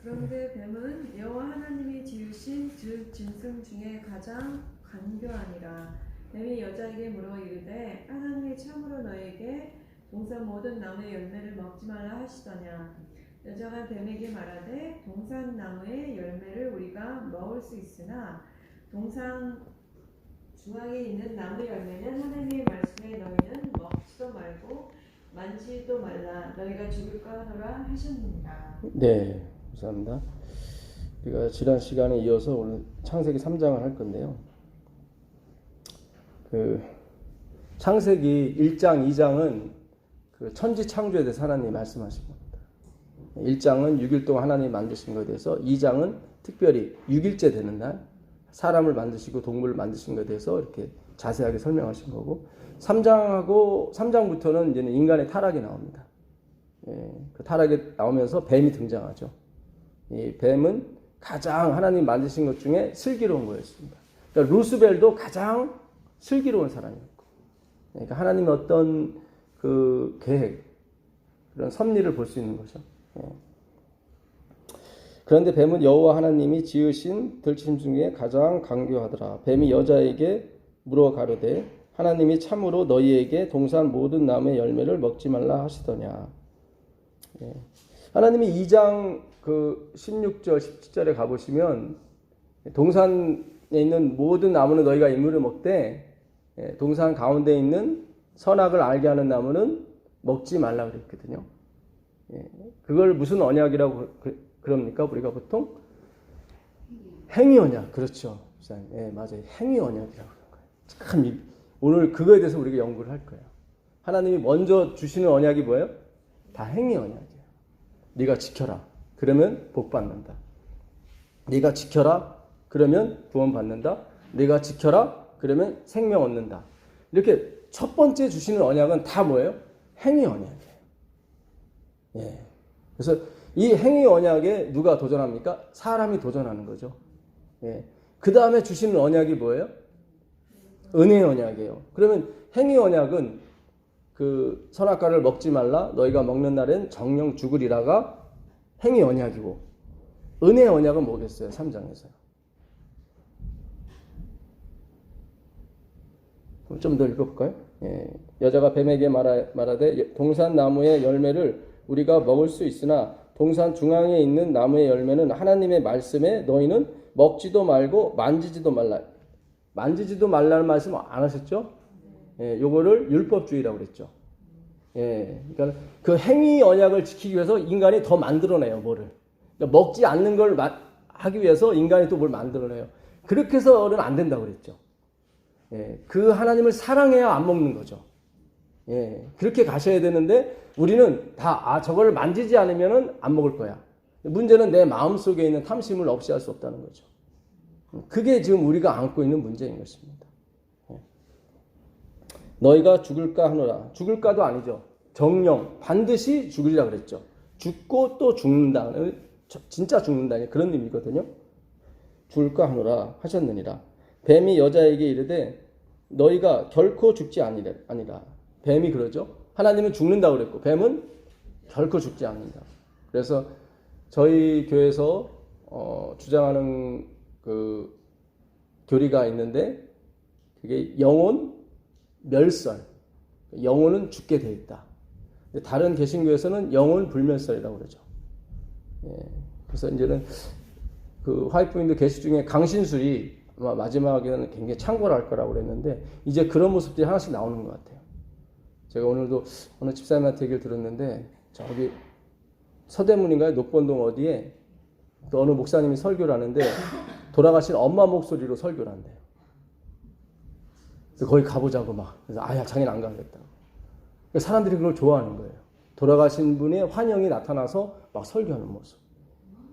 그런데 뱀은 여호와 하나님이 지으신 즉 짐승 중에 가장 간교하니라. 뱀이 여자에게 물어 이르되 하나님이 참으로 너에게 동산 모든 나무의 열매를 먹지 말라 하시더냐. 여자가 뱀에게 말하되 동산 나무의 열매를 우리가 먹을 수 있으나 동산 중앙에 있는 나무 열매는 하나님의 말씀에 너희는 먹지도 말고 만지지도 말라. 너희가 죽을까 하노라 하셨느니라. 네, 감사합니다. 우리가 지난 시간에 이어서 오늘 창세기 3장을 할 건데요. 창세기 1장, 2장은 천지 창조에 대해서 하나님이 말씀하신 겁니다. 1장은 6일 동안 하나님이 만드신 것에 대해서, 2장은 특별히 6일째 되는 날 사람을 만드시고 동물을 만드신 것에 대해서 이렇게 자세하게 설명하신 거고, 3장부터는 이제는 인간의 타락이 나옵니다. 그 타락이 나오면서 뱀이 등장하죠. 이 뱀은 가장 하나님 만드신 것 중에 슬기로운 거였습니다. 그러니까 루스벨도 가장 슬기로운 사람이었고, 그러니까 하나님의 어떤 그 계획, 그런 섭리를 볼 수 있는 거죠. 그런데 뱀은 여호와 하나님이 지으신 들짐승 중에 가장 간교하더라. 뱀이 여자에게 물어 가로되 하나님이 참으로 너희에게 동산 모든 나무의 열매를 먹지 말라 하시더냐. 하나님이 2장 16절 17절에 가보시면 동산에 있는 모든 나무는 너희가 인물을 먹되 동산 가운데 있는 선악을 알게 하는 나무는 먹지 말라 그랬거든요. 그걸 무슨 언약이라고 그럽니까? 우리가 보통 행위 언약. 그렇죠. 맞아요. 행위 언약이라고 그런 거예요. 참 오늘 그거에 대해서 우리가 연구를 할 거예요. 하나님이 먼저 주시는 언약이 뭐예요? 다 행위 언약이에요. 네가 지켜라. 그러면 복 받는다. 네가 지켜라. 그러면 구원 받는다. 네가 지켜라. 그러면 생명 얻는다. 이렇게 첫 번째 주시는 언약은 다 뭐예요? 행위 언약이에요. 그래서 이 행위 언약에 누가 도전합니까? 사람이 도전하는 거죠. 그 다음에 주시는 언약이 뭐예요? 은혜 언약이에요. 그러면 행위 언약은 그 선악과를 먹지 말라. 너희가 먹는 날엔 정령 죽으리라가 행위 언약이고, 은혜 언약은 뭐겠어요? 3장에서. 좀 더 읽어볼까요? 여자가 뱀에게 말하되 동산 나무의 열매를 우리가 먹을 수 있으나 동산 중앙에 있는 나무의 열매는 하나님의 말씀에 너희는 먹지도 말고 만지지도 말라. 만지지도 말라는 말씀 안 하셨죠? 요거를 율법주의라고 그랬죠. 그러니까 그 행위 언약을 지키기 위해서 인간이 더 만들어내요, 뭐를. 그러니까 먹지 않는 걸 하기 위해서 인간이 또 뭘 만들어내요. 그렇게 해서는 안 된다고 그랬죠. 그 하나님을 사랑해야 안 먹는 거죠. 그렇게 가셔야 되는데 우리는 다 저거를 만지지 않으면은 안 먹을 거야. 문제는 내 마음속에 있는 탐심을 없애할 수 없다는 거죠. 그게 지금 우리가 안고 있는 문제인 것입니다. 너희가 죽을까 하노라. 죽을까도 아니죠. 정령 반드시 죽으리라 그랬죠. 죽고 또 죽는다. 진짜 죽는다. 그런 의미거든요. 죽을까 하노라 하셨느니라. 뱀이 여자에게 이르되 너희가 결코 죽지 아니라. 뱀이 그러죠. 하나님은 죽는다고 그랬고 뱀은 결코 죽지 않는다. 그래서 저희 교회에서 주장하는 그 교리가 있는데 그게 영혼 멸설. 영혼은 죽게 돼 있다. 다른 개신교에서는 영혼 불멸설이라고 그러죠. 그래서 이제는 그 화이트윈드 개시 중에 강신술이 아마 마지막에는 굉장히 창궐할 거라고 그랬는데 이제 그런 모습들이 하나씩 나오는 것 같아요. 제가 오늘도 어느 집사님한테 얘기를 들었는데 저기 서대문인가요? 녹번동 어디에 또 어느 목사님이 설교를 하는데 돌아가신 엄마 목소리로 설교를 한대요. 그래서 거기 가보자고 막. 그래서 자기는 안 가겠다. 사람들이 그걸 좋아하는 거예요. 돌아가신 분의 환영이 나타나서 막 설교하는 모습.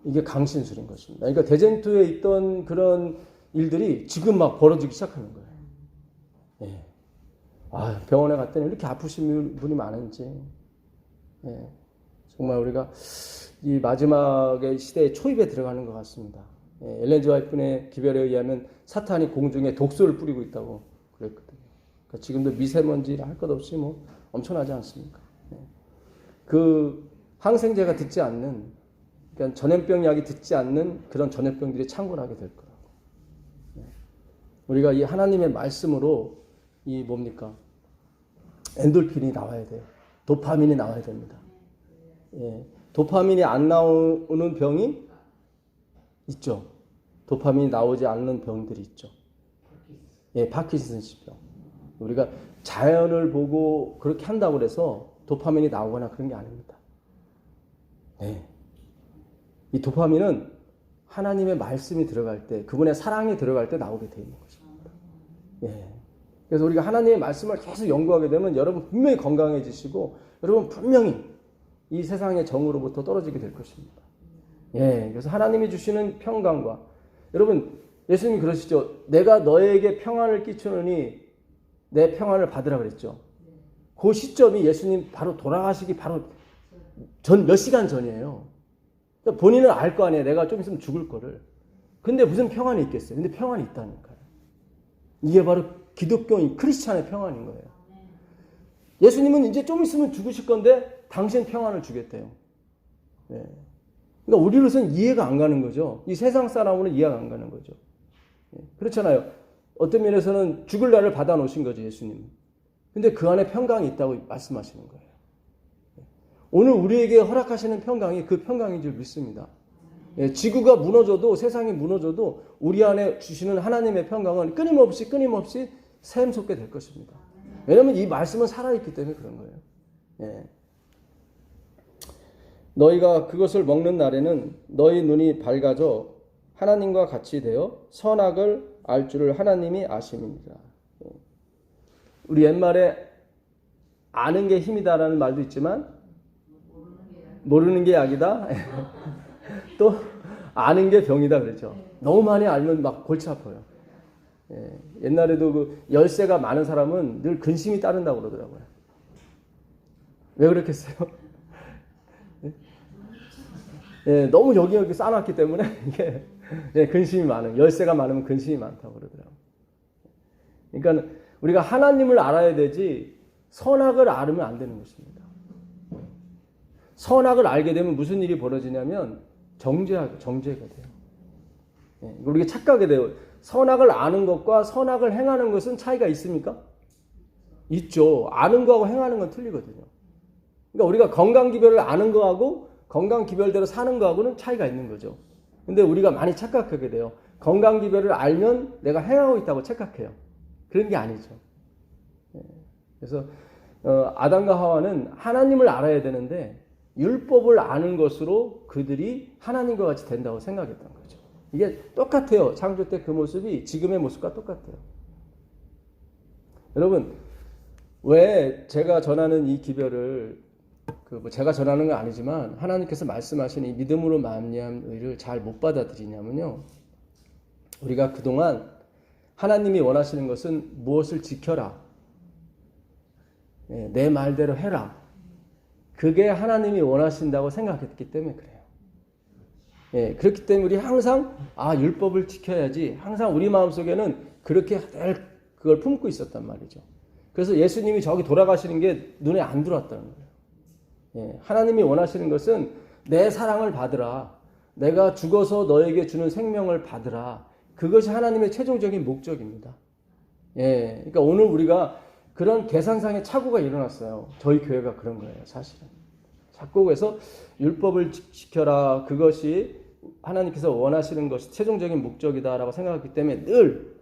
이게 강신술인 것입니다. 그러니까 대쟁투에 있던 그런 일들이 지금 막 벌어지기 시작하는 거예요. 병원에 갔더니 이렇게 아프신 분이 많은지. 정말 우리가 이 마지막의 시대의 초입에 들어가는 것 같습니다. 엘렌 G. 화이트의 기별에 의하면 사탄이 공중에 독소를 뿌리고 있다고 그랬거든요. 그러니까 지금도 미세먼지라 할 것 없이 엄청나지 않습니까? 그 항생제가 듣지 않는 그러니까 전염병 약이 듣지 않는 그런 전염병들이 창궐하게 될 거라고. 우리가 이 하나님의 말씀으로 이 뭡니까? 엔돌핀이 나와야 돼요. 도파민이 나와야 됩니다. 예. 도파민이 안 나오는 병이 있죠. 도파민이 나오지 않는 병들이 있죠. 예, 파킨슨스병. 우리가 자연을 보고 그렇게 한다고 해서 도파민이 나오거나 그런 게 아닙니다. 예. 이 도파민은 하나님의 말씀이 들어갈 때, 그분의 사랑이 들어갈 때 나오게 되어 있는 것입니다. 예. 그래서 우리가 하나님의 말씀을 계속 연구하게 되면 여러분 분명히 건강해지시고, 여러분 분명히 이 세상의 정으로부터 떨어지게 될 것입니다. 예. 그래서 하나님이 주시는 평강과, 여러분, 예수님이 그러시죠. 내가 너에게 평안을 끼치느니 내 평안을 받으라 그랬죠. 그 시점이 예수님 바로 돌아가시기 바로 몇 시간 전이에요. 그러니까 본인은 알 거 아니에요. 내가 좀 있으면 죽을 거를. 근데 무슨 평안이 있겠어요? 근데 평안이 있다니까요. 이게 바로 기독교인 크리스찬의 평안인 거예요. 예수님은 이제 좀 있으면 죽으실 건데 당신 평안을 주겠대요. 네. 그러니까 우리로서는 이해가 안 가는 거죠. 이 세상 사람으로는 이해가 안 가는 거죠. 네. 그렇잖아요. 어떤 면에서는 죽을 날을 받아 놓으신 거죠, 예수님은. 근데 그 안에 평강이 있다고 말씀하시는 거예요. 오늘 우리에게 허락하시는 평강이 그 평강인 줄 믿습니다. 예, 지구가 무너져도, 세상이 무너져도 우리 안에 주시는 하나님의 평강은 끊임없이 샘솟게 될 것입니다. 왜냐하면 이 말씀은 살아있기 때문에 그런 거예요. 예. 너희가 그것을 먹는 날에는 너희 눈이 밝아져 하나님과 같이 되어 선악을 알 줄을 하나님이 아심이니라. 예. 우리 옛말에 아는 게 힘이다라는 말도 있지만 모르는 게 약이다. 또 아는 게 병이다 그랬죠. 너무 많이 알면 막 골치 아파요. 예, 옛날에도 그 열쇠가 많은 사람은 늘 근심이 따른다고 그러더라고요. 왜 그렇겠어요? 예, 너무 여기 쌓아놨기 때문에 이게 예, 근심이 많은, 열쇠가 많으면 근심이 많다고 그러더라고요. 그러니까 우리가 하나님을 알아야 되지 선악을 알으면 안 되는 것입니다. 선악을 알게 되면 무슨 일이 벌어지냐면 정죄가 돼요. 예, 우리가 착각이 돼요. 선악을 아는 것과 선악을 행하는 것은 차이가 있습니까? 있죠. 아는 거하고 행하는 건 틀리거든요. 그러니까 우리가 건강기별을 아는 거하고 건강기별대로 사는 거하고는 차이가 있는 거죠. 근데 우리가 많이 착각하게 돼요. 건강기별을 알면 내가 행하고 있다고 착각해요. 그런 게 아니죠. 예, 그래서 아담과 하와는 하나님을 알아야 되는데 율법을 아는 것으로 그들이 하나님과 같이 된다고 생각했던 거죠. 이게 똑같아요. 창조 때 그 모습이 지금의 모습과 똑같아요. 여러분, 왜 제가 전하는 이 기별을 제가 전하는 건 아니지만 하나님께서 말씀하신 이 믿음으로 말미암은 의를 잘 못 받아들이냐면요. 우리가 그동안 하나님이 원하시는 것은 무엇을 지켜라. 내 말대로 해라. 그게 하나님이 원하신다고 생각했기 때문에 그래요. 예, 그렇기 때문에 우리 항상 율법을 지켜야지 항상 우리 마음속에는 그렇게 늘 그걸 품고 있었단 말이죠. 그래서 예수님이 저기 돌아가시는 게 눈에 안 들어왔다는 거예요. 예, 하나님이 원하시는 것은 내 사랑을 받으라. 내가 죽어서 너에게 주는 생명을 받으라. 그것이 하나님의 최종적인 목적입니다. 예, 그러니까 오늘 우리가 그런 계산상의 착오가 일어났어요. 저희 교회가 그런 거예요, 사실은. 자꾸 그래서 율법을 지켜라. 그것이 하나님께서 원하시는 것이 최종적인 목적이다라고 생각했기 때문에 늘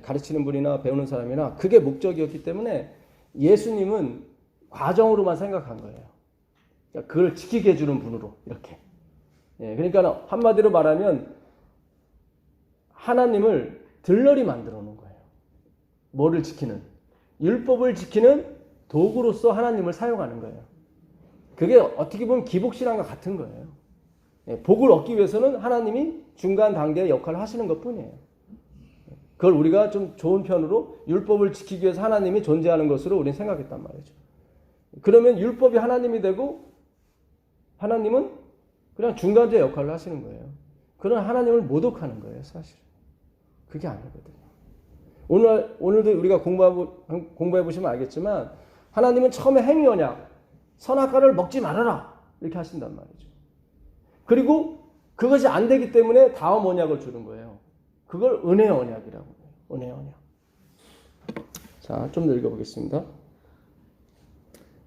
가르치는 분이나 배우는 사람이나 그게 목적이었기 때문에 예수님은 과정으로만 생각한 거예요. 그러니까 그걸 지키게 해주는 분으로 이렇게. 그러니까 한마디로 말하면 하나님을 들러리 만들어 놓은 거예요. 뭐를 지키는? 율법을 지키는 도구로서 하나님을 사용하는 거예요. 그게 어떻게 보면 기복신앙과 같은 거예요. 복을 얻기 위해서는 하나님이 중간 단계의 역할을 하시는 것뿐이에요. 그걸 우리가 좀 좋은 편으로 율법을 지키기 위해서 하나님이 존재하는 것으로 우리는 생각했단 말이죠. 그러면 율법이 하나님이 되고 하나님은 그냥 중간재 역할을 하시는 거예요. 그런 하나님을 모독하는 거예요, 사실. 그게 아니거든요. 오늘도 우리가 공부해 보시면 알겠지만 하나님은 처음에 행위 언약, 선악과를 먹지 말아라 이렇게 하신단 말이죠. 그리고 그것이 안 되기 때문에 다음 언약을 주는 거예요. 그걸 은혜의 언약이라고 해요. 은혜의 언약. 자, 좀 더 읽어보겠습니다.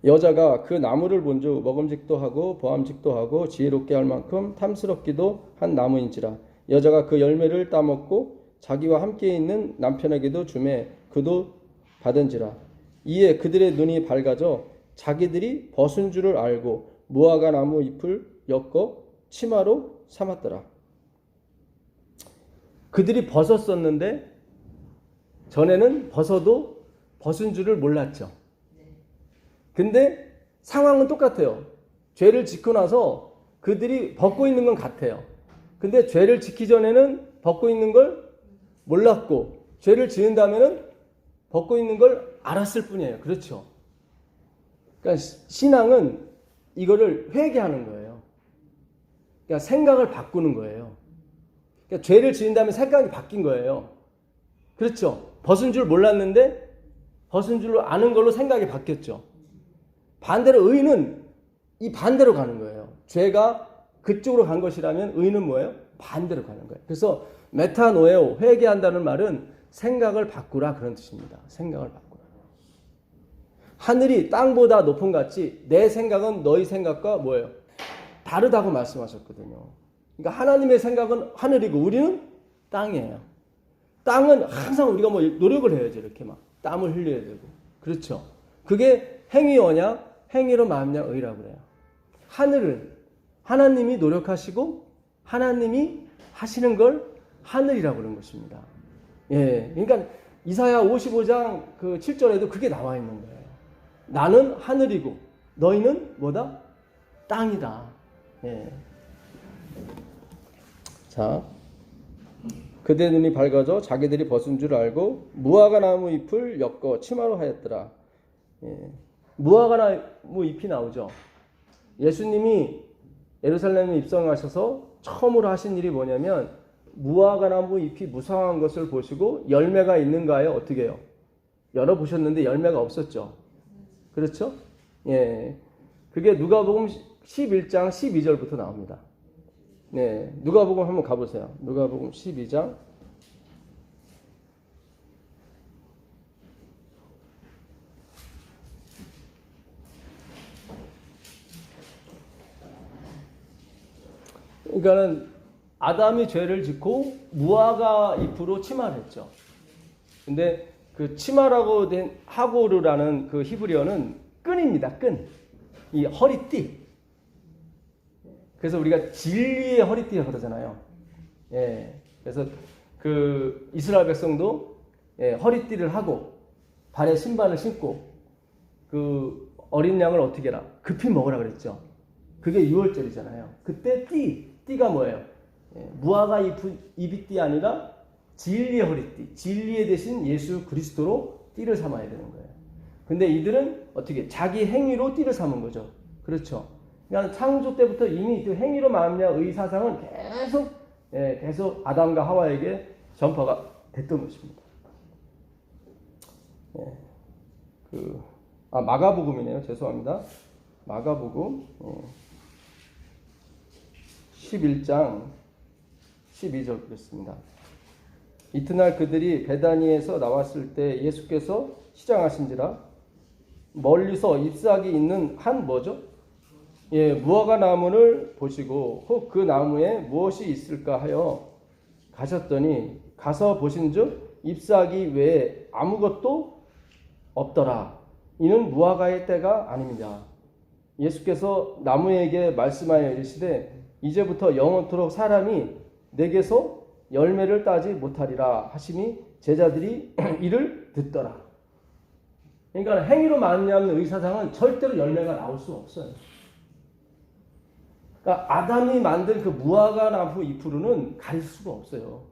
여자가 그 나무를 본즉 먹음직도 하고 보암직도 하고 지혜롭게 할 만큼 탐스럽기도 한 나무인지라. 여자가 그 열매를 따먹고 자기와 함께 있는 남편에게도 주매 그도 받은지라. 이에 그들의 눈이 밝아져 자기들이 벗은 줄을 알고 무화과 나무 잎을 엮어 치마로 삼았더라. 그들이 벗었었는데 전에는 벗어도 벗은 줄을 몰랐죠. 근데 상황은 똑같아요. 죄를 짓고 나서 그들이 벗고 있는 건 같아요. 근데 죄를 짓기 전에는 벗고 있는 걸 몰랐고 죄를 지은 다음에는 벗고 있는 걸 알았을 뿐이에요. 그렇죠? 그러니까 신앙은 이거를 회개하는 거예요. 그러니까 생각을 바꾸는 거예요. 그러니까 죄를 지은 다음에 생각이 바뀐 거예요. 그렇죠? 벗은 줄 몰랐는데 벗은 줄로 아는 걸로 생각이 바뀌었죠. 반대로 의는 이 반대로 가는 거예요. 죄가 그쪽으로 간 것이라면 의는 뭐예요? 반대로 가는 거예요. 그래서 메타노에오, 회개한다는 말은 생각을 바꾸라 그런 뜻입니다. 생각을 바꾸라. 하늘이 땅보다 높은 같이 내 생각은 너희 생각과 뭐예요? 다르다고 말씀하셨거든요. 그러니까 하나님의 생각은 하늘이고 우리는 땅이에요. 땅은 항상 우리가 뭐 노력을 해야죠. 이렇게 막 땀을 흘려야 되고. 그렇죠. 그게 행위 언약, 행위로 말미암아 의라고 그래요. 하늘은 하나님이 노력하시고 하나님이 하시는 걸 하늘이라고 그러는 것입니다. 예. 그러니까 이사야 55장 그 7절에도 그게 나와 있는 거예요. 나는 하늘이고 너희는 뭐다? 땅이다. 예. 자, 그대 눈이 밝아져 자기들이 벗은 줄 알고 무화과 나무 잎을 엮어 치마로 하였더라. 예. 무화과 나무 잎이 나오죠. 예수님이 예루살렘에 입성하셔서 처음으로 하신 일이 뭐냐면 무화과 나무 잎이 무성한 것을 보시고 열매가 있는가요? 어떻게 해요? 열어보셨는데 열매가 없었죠. 그렇죠? 예. 그게 누가복음 11장 12절부터 나옵니다. 네, 누가복음 한번 가보세요. 누가복음 12장 1 그러니까는 아담이 죄를 짓고 무화과 잎으로 치마를 했죠. 근데 그 치마라고 된 하고르라는 그 히브리어는 끈입니다. 끈. 이 허리띠. 그래서 우리가 진리의 허리띠라 그러잖아요. 예. 그래서 그 이스라엘 백성도 예, 허리띠를 하고 발에 신발을 신고 그 어린 양을 어떻게 해라? 급히 먹으라 그랬죠. 그게 6월절이잖아요. 그때 띠가 뭐예요? 예, 무화과 잎이 띠 아니라 진리의 허리띠. 진리의 대신 예수 그리스도로 띠를 삼아야 되는 거예요. 근데 이들은 어떻게 자기 행위로 띠를 삼은 거죠. 그렇죠. 그러니까 창조 때부터 이미 그 행위로 말미암아 의 사상은 계속 아담과 하와에게 전파가 됐던 것입니다. 예, 마가복음이네요. 죄송합니다. 마가복음 11장 12절 그랬습니다. 이튿날 그들이 베다니에서 나왔을 때 예수께서 시장하신지라 멀리서 잎사귀 있는 한 뭐죠? 예, 무화과 나무를 보시고 혹 그 나무에 무엇이 있을까 하여 가셨더니 가서 보신즉 잎사귀 외에 아무것도 없더라. 이는 무화과의 때가 아닙니다. 예수께서 나무에게 말씀하여 이르시되 이제부터 영원토록 사람이 내게서 열매를 따지 못하리라 하시니 제자들이 이를 듣더라. 그러니까 행위로 말미암는 의사상은 절대로 열매가 나올 수 없어요. 그러니까 아담이 만든 그 무화과 나무 잎으로는 가릴 수가 없어요.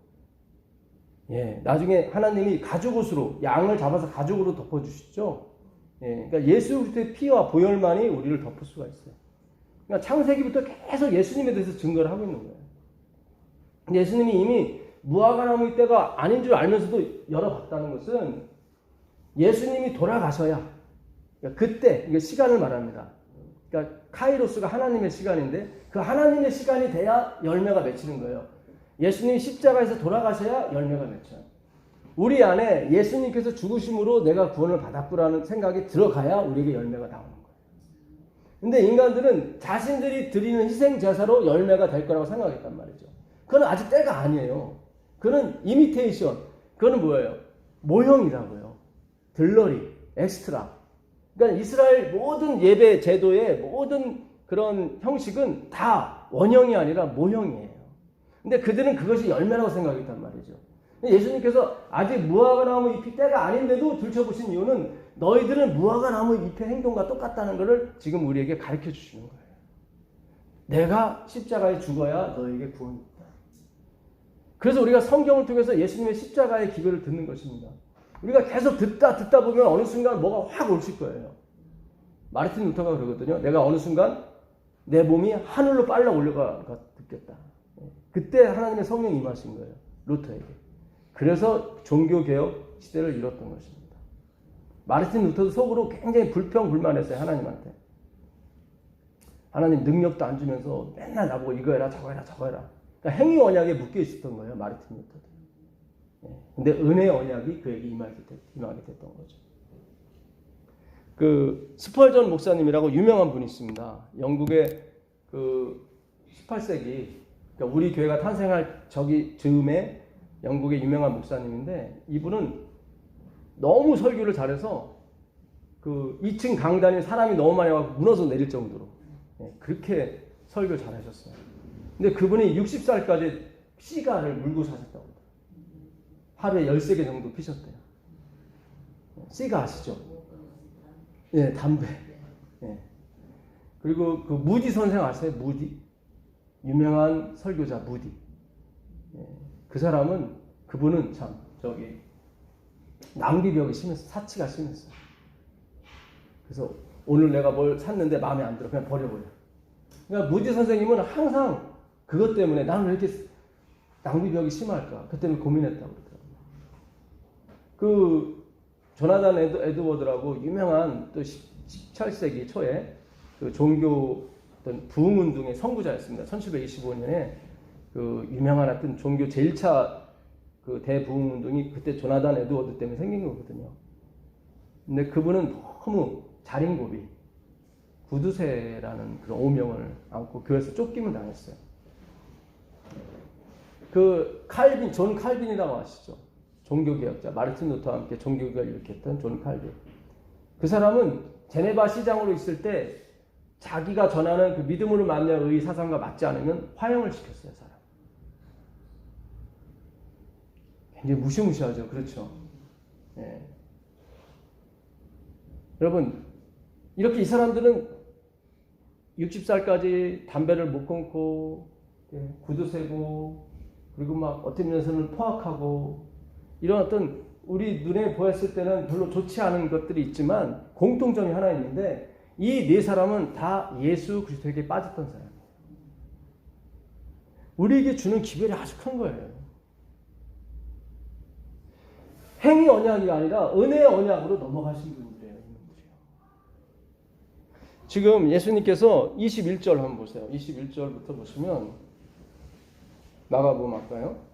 예, 나중에 하나님이 가죽옷으로 양을 잡아서 가죽으로 덮어주시죠. 예, 그러니까 예수 그리스도의 피와 보혈만이 우리를 덮을 수가 있어요. 그러니까 창세기부터 계속 예수님에 대해서 증거를 하고 있는 거예요. 예수님이 이미 무화과 나무 때가 아닌 줄 알면서도 열어봤다는 것은 예수님이 돌아가셔야 그러니까 그때 이게 시간을 말합니다. 그러니까 카이로스가 하나님의 시간인데 그 하나님의 시간이 돼야 열매가 맺히는 거예요. 예수님이 십자가에서 돌아가셔야 열매가 맺혀요. 우리 안에 예수님께서 죽으심으로 내가 구원을 받았구라는 생각이 들어가야 우리에게 열매가 나오는 거예요. 근데 인간들은 자신들이 드리는 희생 제사로 열매가 될 거라고 생각했단 말이죠. 그건 아직 때가 아니에요. 그거는 이미테이션. 그거는 뭐예요? 모형이라고요. 들러리, 엑스트라. 그러니까 이스라엘 모든 예배 제도의 모든 그런 형식은 다 원형이 아니라 모형이에요. 근데 그들은 그것이 열매라고 생각했단 말이죠. 예수님께서 아직 무화과 나무 잎이 때가 아닌데도 들춰보신 이유는 너희들은 무화과 나무 잎의 행동과 똑같다는 것을 지금 우리에게 가르쳐 주시는 거예요. 내가 십자가에 죽어야 너에게 구원이 있다. 그래서 우리가 성경을 통해서 예수님의 십자가의 기별을 듣는 것입니다. 우리가 계속 듣다 보면 어느 순간 뭐가 확 오실 거예요. 마르틴 루터가 그러거든요. 내가 어느 순간 내 몸이 하늘로 빨려 올라가 듣겠다. 그때 하나님의 성령이 임하신 거예요. 루터에게. 그래서 종교개혁 시대를 이뤘던 것입니다. 마르틴 루터도 속으로 굉장히 불평불만했어요. 하나님한테. 하나님 능력도 안 주면서 맨날 나보고 이거 해라 저거 해라 저거 해라. 그러니까 행위 언약에 묶여 있었던 거예요. 마르틴 루터도. 근데 은혜의 언약이 그에게 임하게 됐던 거죠. 그 스펄전 목사님이라고 유명한 분이 있습니다. 영국의 그 18세기 그러니까 우리 교회가 탄생할 즈음에 영국의 유명한 목사님인데 이분은 너무 설교를 잘해서 그 2층 강단에 사람이 너무 많이 와서 무너져 내릴 정도로 그렇게 설교를 잘하셨어요. 근데 그분이 60살까지 시가를 물고 사셨다고 합니다. 하루에 13개 정도 피셨대요. 시가 아시죠? 예, 담배. 예. 그리고 그 무디 선생 아세요? 무디? 유명한 설교자 무디. 예. 그분은 참 낭비벽이 심했어. 사치가 심했어. 그래서 오늘 내가 뭘 샀는데 마음에 안 들어. 그냥 버려버려. 그러니까 무디 선생님은 항상 그것 때문에 나는 왜 이렇게 낭비벽이 심할까? 그 때문에 고민했다고 그러더라고요. 그 조나단 에드워드라고 유명한 또 17세기 초에 그 종교 어떤 부흥운동의 선구자였습니다. 1725년에 그 유명한 어떤 종교 제1차 그 대부흥운동이 그때 조나단 에드워드 때문에 생긴 거거든요. 근데 그분은 너무 자린고비, 구두쇠라는 그런 오명을 안고 교회에서 쫓김을 당했어요. 그 존 칼빈이라고 아시죠? 종교개혁자, 마르틴 루터와 함께 종교개혁을 일으켰던 존 칼빈. 그 사람은 제네바 시장으로 있을 때 자기가 전하는 그 믿음으로 만나의 사상과 맞지 않으면 화형을 시켰어요, 사람. 굉장히 무시무시하죠, 그렇죠? 예. 여러분, 이렇게 이 사람들은 60살까지 담배를 못 끊고, 구두 세고, 그리고 막 어떤 면에서는 포악하고, 이런 어떤 우리 눈에 보였을 때는 별로 좋지 않은 것들이 있지만 공통점이 하나 있는데 이 네 사람은 다 예수 그리스도에게 빠졌던 사람이에요. 우리에게 주는 기별이 아주 큰 거예요. 행위 언약이 아니라 은혜의 언약으로 넘어가신 분들이에요. 지금 예수님께서 21절 한번 보세요. 21절부터 보시면 마가복음 할까요?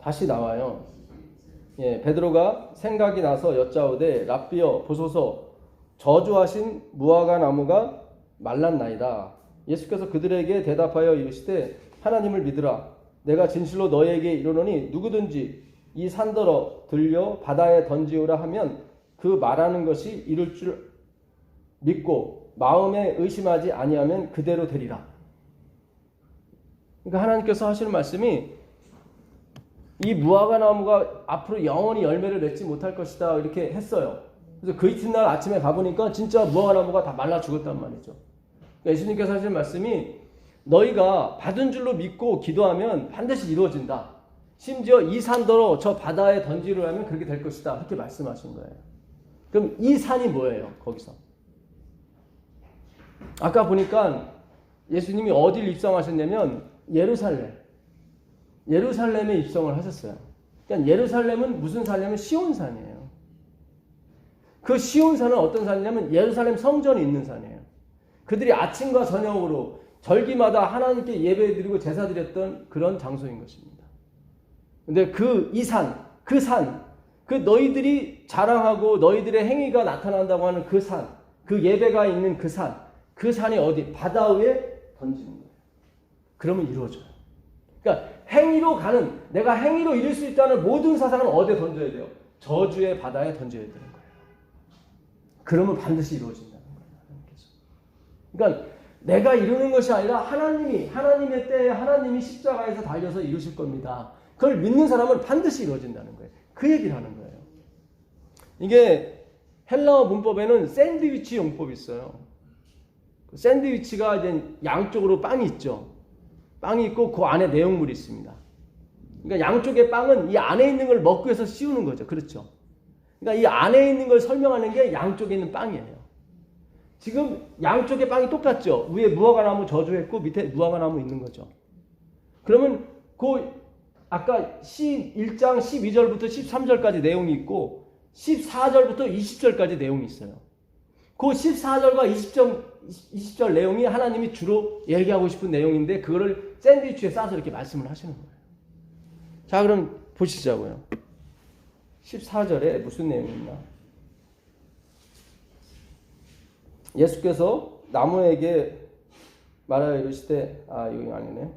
다시 나와요. 예, 베드로가 생각이 나서 여짜오되 랍비여 보소서 저주하신 무화과 나무가 말랐나이다. 예수께서 그들에게 대답하여 이르시되 하나님을 믿으라. 내가 진실로 너희에게 이르노니 누구든지 이 산더러 들려 바다에 던지우라 하면 그 말하는 것이 이룰 줄 믿고 마음에 의심하지 아니하면 그대로 되리라. 그러니까 하나님께서 하시는 말씀이 이 무화과 나무가 앞으로 영원히 열매를 맺지 못할 것이다 이렇게 했어요. 그래서 그 이튿날 아침에 가보니까 진짜 무화과 나무가 다 말라 죽었단 말이죠. 그러니까 예수님께서 하시는 말씀이 너희가 받은 줄로 믿고 기도하면 반드시 이루어진다. 심지어 이 산더러 저 바다에 던지려 하면 그렇게 될 것이다. 이렇게 말씀하신 거예요. 그럼 이 산이 뭐예요? 거기서. 아까 보니까 예수님이 어디를 입성하셨냐면 예루살렘에 입성을 하셨어요. 그러니까 예루살렘은 무슨 산이냐면 시온산이에요. 그 시온산은 어떤 산이냐면 예루살렘 성전이 있는 산이에요. 그들이 아침과 저녁으로 절기마다 하나님께 예배드리고 제사드렸던 그런 장소인 것입니다. 근데 그 산, 그 너희들이 자랑하고 너희들의 행위가 나타난다고 하는 그 산, 그 예배가 있는 그 산이 어디? 바다 위에 던지는 거예요. 그러면 이루어져요. 그러니까 행위로 가는, 내가 행위로 이룰 수 있다는 모든 사상을 어디에 던져야 돼요? 저주의 바다에 던져야 되는 거예요. 그러면 반드시 이루어진다는 거예요. 그러니까 내가 이루는 것이 아니라 하나님의 때에 하나님이 십자가에서 달려서 이루실 겁니다. 그걸 믿는 사람은 반드시 이루어진다는 거예요. 그 얘기를 하는 거예요. 이게 헬라어 문법에는 샌드위치 용법이 있어요. 샌드위치가 이제 양쪽으로 빵이 있죠. 빵이 있고 그 안에 내용물이 있습니다. 그러니까 양쪽의 빵은 이 안에 있는 걸 먹기 위해서 씌우는 거죠. 그렇죠. 그러니까 이 안에 있는 걸 설명하는 게 양쪽에 있는 빵이에요. 지금 양쪽의 빵이 똑같죠. 위에 무화과나무 저주했고 밑에 무화과나무 있는 거죠. 그러면 그 아까 1장 12절부터 13절까지 내용이 있고 14절부터 20절까지 내용이 있어요. 그 14절과 20절 내용이 하나님이 주로 얘기하고 싶은 내용인데 그거를 샌드위치에 싸서 이렇게 말씀을 하시는 거예요. 자, 그럼 보시자고요. 14절에 무슨 내용이 있나? 예수께서 나무에게 말하여 이르시되, 여기 아니네.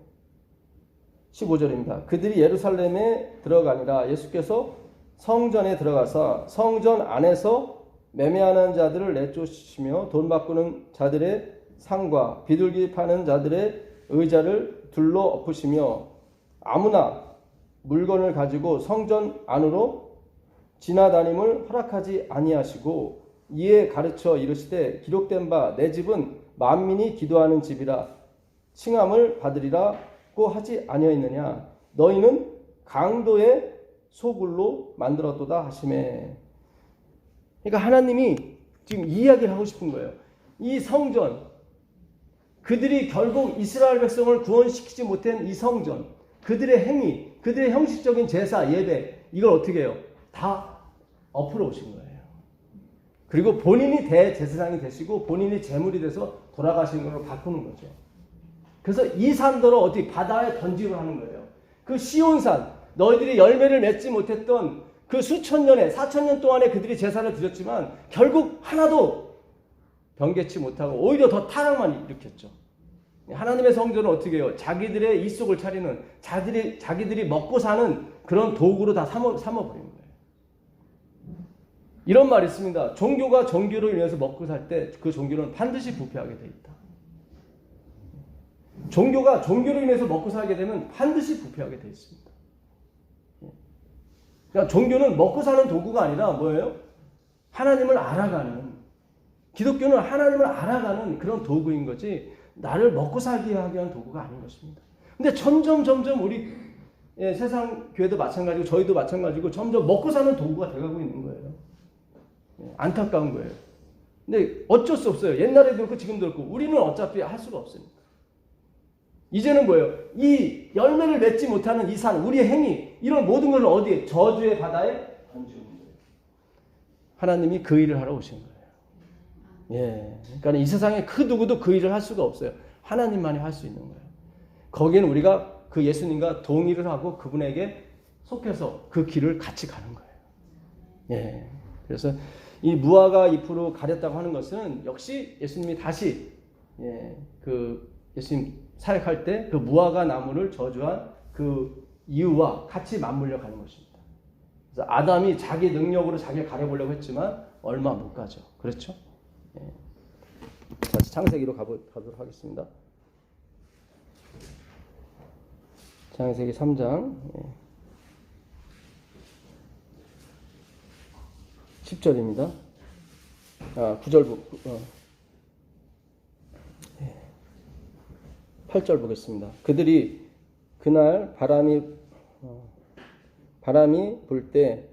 15절입니다. 그들이 예루살렘에 들어가니라. 예수께서 성전에 들어가서 성전 안에서 매매하는 자들을 내쫓으시며 돈 바꾸는 자들의 상과 비둘기 파는 자들의 의자를 둘러 엎으시며 아무나 물건을 가지고 성전 안으로 지나다님을 허락하지 아니하시고 이에 가르쳐 이르시되 기록된 바 내 집은 만민이 기도하는 집이라 칭함을 받으리라고 하지 아니하였느냐. 너희는 강도의 소굴로 만들었도다 하시매. 그러니까 하나님이 지금 이야기를 하고 싶은 거예요. 이 성전, 그들이 결국 이스라엘 백성을 구원시키지 못한 이 성전, 그들의 행위, 그들의 형식적인 제사, 예배, 이걸 어떻게 해요? 다 엎으러 오신 거예요. 그리고 본인이 대제사장이 되시고 본인이 제물이 돼서 돌아가신 걸로 바꾸는 거죠. 그래서 이 산더러 어디 바다에 던지려 하는 거예요. 그 시온산, 너희들이 열매를 맺지 못했던 그 수천 년에 4천 년 동안에 그들이 제사를 드렸지만 결국 하나도 변개치 못하고 오히려 더 타락만 일으켰죠. 하나님의 성전은 어떻게 해요? 자기들의 입속을 차리는, 자기들이 먹고 사는 그런 도구로 다 삼아버리는 거예요. 이런 말이 있습니다. 종교가 종교로 인해서 먹고 살 때 그 종교는 반드시 부패하게 돼 있다. 종교가 종교로 인해서 먹고 살게 되면 반드시 부패하게 돼 있습니다. 그러니까 종교는 먹고 사는 도구가 아니라 뭐예요? 하나님을 알아가는, 기독교는 하나님을 알아가는 그런 도구인 거지 나를 먹고 살게 하기 위한 도구가 아닌 것입니다. 근데 점점 우리 세상 교회도 마찬가지고 저희도 마찬가지고 점점 먹고 사는 도구가 돼가고 있는 거예요. 안타까운 거예요. 근데 어쩔 수 없어요. 옛날에도 그렇고 지금도 그렇고 우리는 어차피 할 수가 없습니다. 이제는 뭐예요? 이 열매를 맺지 못하는 이 산, 우리의 행위, 이런 모든 걸 어디에? 저주의 바다에 던지는 거예요. 하나님이 그 일을 하러 오신 거예요. 예. 그러니까 이 세상에 그 누구도 그 일을 할 수가 없어요. 하나님만이 할 수 있는 거예요. 거기에는 우리가 그 예수님과 동의를 하고 그분에게 속해서 그 길을 같이 가는 거예요. 예. 그래서 이 무화과 잎으로 가렸다고 하는 것은 역시 예수님이 다시 그 예수님 사역할 때 그 무화과 나무를 저주한 그 이유와 같이 맞물려 가는 것입니다. 그래서 아담이 자기 능력으로 자기를 가려보려고 했지만 얼마 못 가죠. 그렇죠? 다시 창세기로 가도록 하겠습니다. 창세기 3장 10절입니다. 9절 8절 보겠습니다. 그들이 그날 바람이 불 때,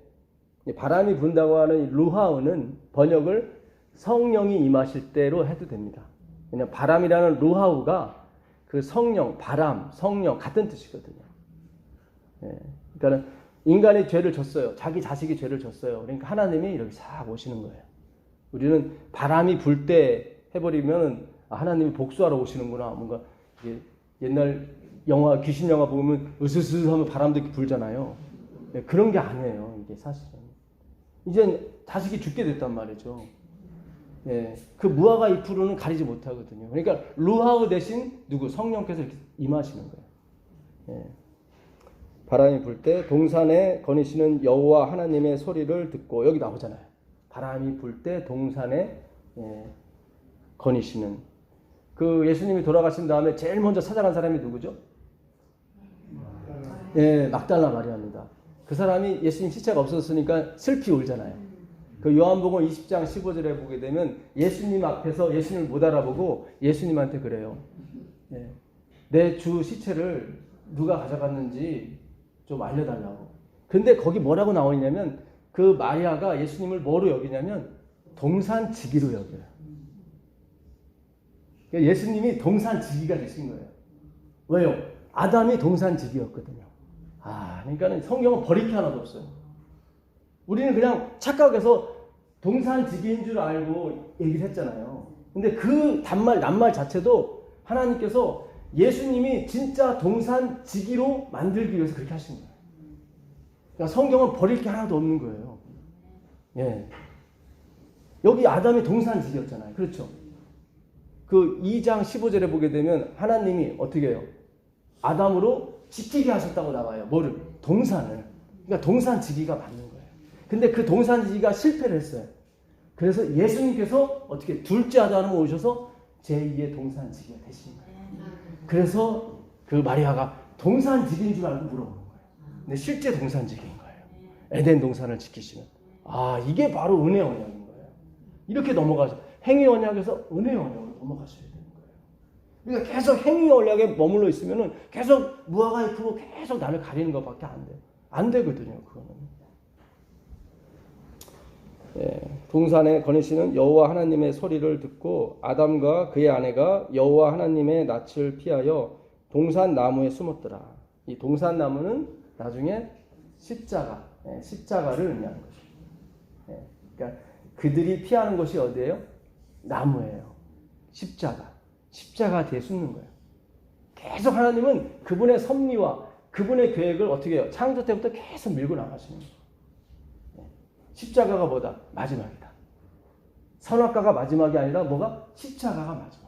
바람이 분다고 하는 루하우는 번역을 성령이 임하실 때로 해도 됩니다. 왜냐하면 바람이라는 루하우가 그 성령, 바람, 성령 같은 뜻이거든요. 그러니까 인간이 죄를 졌어요. 자기 자식이 죄를 졌어요. 그러니까 하나님이 이렇게 싹 오시는 거예요. 우리는 바람이 불 때 해버리면 아, 하나님이 복수하러 오시는구나. 뭔가 이게 옛날 영화 귀신 영화 보면 으스스 하면 바람도 이렇게 불잖아요. 네, 그런 게 아니에요. 이게 사실은 이제 자식이 죽게 됐단 말이죠. 예, 그 무화과 잎으로는 가리지 못하거든요. 그러니까 루하우 대신 누구 성령께서 이렇게 임하시는 거예요. 예. 바람이 불 때 동산에 거니시는 여호와 하나님의 소리를 듣고 여기 나오잖아요. 바람이 불 때 동산에 거니시는 그 예수님이 돌아가신 다음에 제일 먼저 찾아간 사람이 누구죠? 예, 막달라 마리아입니다. 그 사람이 예수님 시체가 없었으니까 슬피 울잖아요. 그 요한복음 20장 15절에 보게 되면 예수님 앞에서 예수님을 못 알아보고 예수님한테 그래요. 예, 내 주 시체를 누가 가져갔는지 좀 알려달라고. 근데 거기 뭐라고 나와 있냐면 그 마리아가 예수님을 뭐로 여기냐면 동산지기로 여겨요. 그러니까 예수님이 동산지기가 되신 거예요. 왜요? 아담이 동산지기였거든요. 아, 그러니까 성경은 버릴 게 하나도 없어요. 우리는 그냥 착각해서 동산지기인 줄 알고 얘기를 했잖아요. 근데 그 낱말 자체도 하나님께서 예수님이 진짜 동산지기로 만들기 위해서 그렇게 하신 거예요. 그러니까 성경은 버릴 게 하나도 없는 거예요. 예. 여기 아담이 동산지기였잖아요. 그렇죠? 그 2장 15절에 보게 되면 하나님이 어떻게 해요? 아담으로 지키게 하셨다고 나와요. 뭐를? 동산을. 그러니까 동산지기가 맞는 거예요. 근데 그 동산지기가 실패를 했어요. 그래서 예수님께서 어떻게 둘째 아담으로 오셔서 제2의 동산지기가 되신 거예요. 그래서 그 마리아가 동산지기인 줄 알고 물어보는 거예요. 근데 실제 동산지기인 거예요. 에덴 동산을 지키시는. 아, 이게 바로 은혜 언약인 거예요. 이렇게 넘어가서 행위 언약에서 은혜 언약으로 넘어가셔야 되는 거예요. 그러니까 계속 행위 언약에 머물러 있으면은 계속 무화과 잎으로 계속 나를 가리는 것밖에 안 돼요. 안 되거든요, 그거는. 예, 동산에 거니시는 여호와 하나님의 소리를 듣고 아담과 그의 아내가 여호와 하나님의 낯을 피하여 동산 나무에 숨었더라. 이 동산 나무는 나중에 십자가를 의미하는 거죠. 예, 그러니까 그들이 피하는 곳이 어디예요? 나무예요. 십자가 뒤에 숨는 거예요. 계속 하나님은 그분의 섭리와 그분의 계획을 어떻게 해요? 창조 때부터 계속 밀고 나가시는 거예요. 십자가가 뭐다? 마지막이다. 선악과가 마지막이 아니라 뭐가? 십자가가 마지막이다.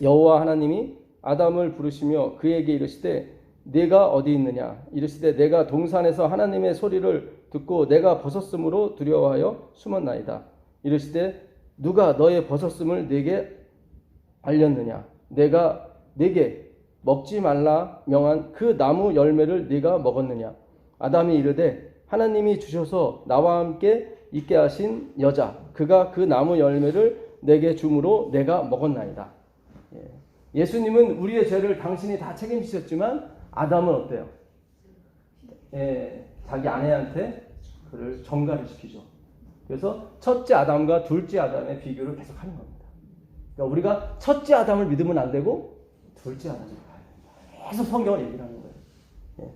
여호와 하나님이 아담을 부르시며 그에게 이르시되 네가 어디 있느냐? 이르시되 내가 동산에서 하나님의 소리를 듣고 내가 벗었으므로 두려워하여 숨었나이다. 이르시되 누가 너의 벗었음을 네게 알렸느냐? 내가 네게 먹지 말라 명한 그 나무 열매를 네가 먹었느냐? 아담이 이르되 하나님이 주셔서 나와 함께 있게 하신 여자 그가 그 나무 열매를 내게 주므로 내가 먹었나이다. 예수님은 우리의 죄를 당신이 다 책임지셨지만 아담은 어때요? 자기 아내한테 그를 전가를 시키죠. 그래서 첫째 아담과 둘째 아담의 비교를 계속 하는 겁니다. 그러니까 우리가 첫째 아담을 믿으면 안 되고 둘째 아담을 봐야 된다. 계속 성경을 얘기를 하는 거예요.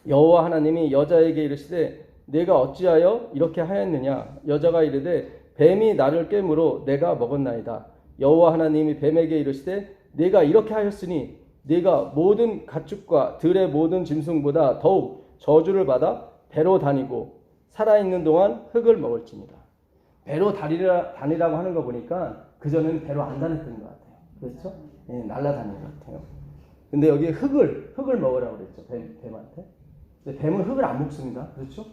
여호와 하나님이 여자에게 이르시되 내가 어찌하여 이렇게 하였느냐? 여자가 이르되 뱀이 나를 깨므로 내가 먹었나이다. 여호와 하나님이 뱀에게 이르시되 내가 이렇게 하였으니 네가 모든 가축과 들의 모든 짐승보다 더욱 저주를 받아 배로 다니고 살아있는 동안 흙을 먹을지니라. 배로 다니라고 하는 거 보니까 그전에는 배로 안 다녔던 것 같아요. 그렇죠? 날아다니는 것 같아요. 근데 여기 흙을 먹으라고 그랬죠. 뱀한테. 근데 뱀은 흙을 안 먹습니다. 그렇죠?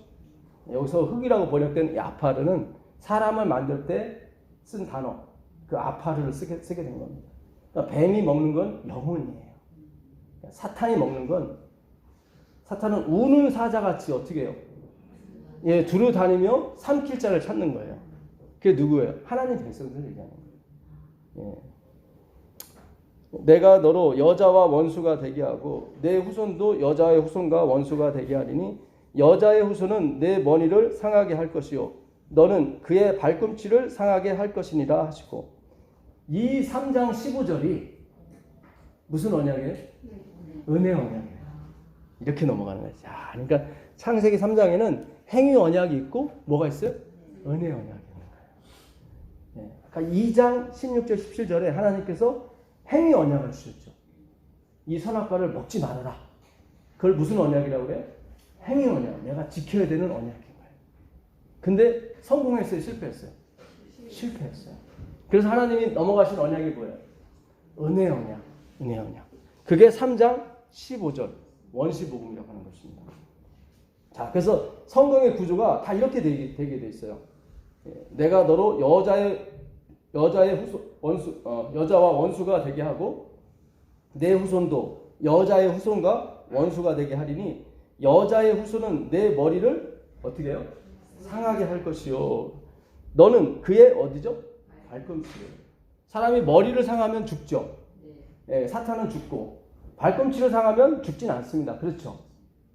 여기서 흙이라고 번역된 이 아파르는 사람을 만들 때 쓴 단어, 그 아파르를 쓰게 된 겁니다. 그러니까 뱀이 먹는 건 영혼이에요. 사탄이 먹는 건, 사탄은 우는 사자같이 어떻게 해요? 두루 다니며 삼킬 자를 찾는 거예요. 그게 누구예요? 하나님 백성들을 얘기하는 거예요. 내가 너로 여자와 원수가 되게 하고 내 후손도 여자의 후손과 원수가 되게 하리니 여자의 후손은 내 머리를 상하게 할 것이요 너는 그의 발꿈치를 상하게 할 것이니라 하시고 이 3장 15절이 무슨 언약이에요? 은혜 언약이에요. 이렇게 넘어가는 거예요. 자, 그러니까 창세기 3장에는 행위 언약이 있고 뭐가 있어요? 은혜 언약이 있는 거예요. 그러니까 2장 16절 17절에 하나님께서 행위 언약을 주셨죠. 이 선악과를 먹지 말아라. 그걸 무슨 언약이라고 그래요? 행위 언약. 내가 지켜야 되는 언약인 거예요. 근데 성공했어요? 실패했어요? 실패했어요. 그래서 하나님이 넘어가신 언약이 뭐예요? 은혜 언약. 은혜 언약. 그게 3장 15절 원시복음이라고 하는 것입니다. 자, 그래서 성경의 구조가 다 이렇게 되게 돼 있어요. 내가 너로 여자와 원수가 되게 하고 내 후손도 여자의 후손과 원수가 되게 하리니 여자의 후손은 내 머리를 어떻게 해요? 상하게 할 것이요. 너는 그의 어디죠? 발꿈치예요. 사람이 머리를 상하면 죽죠. 예, 사탄은 죽고 발꿈치를 상하면 죽진 않습니다. 그렇죠?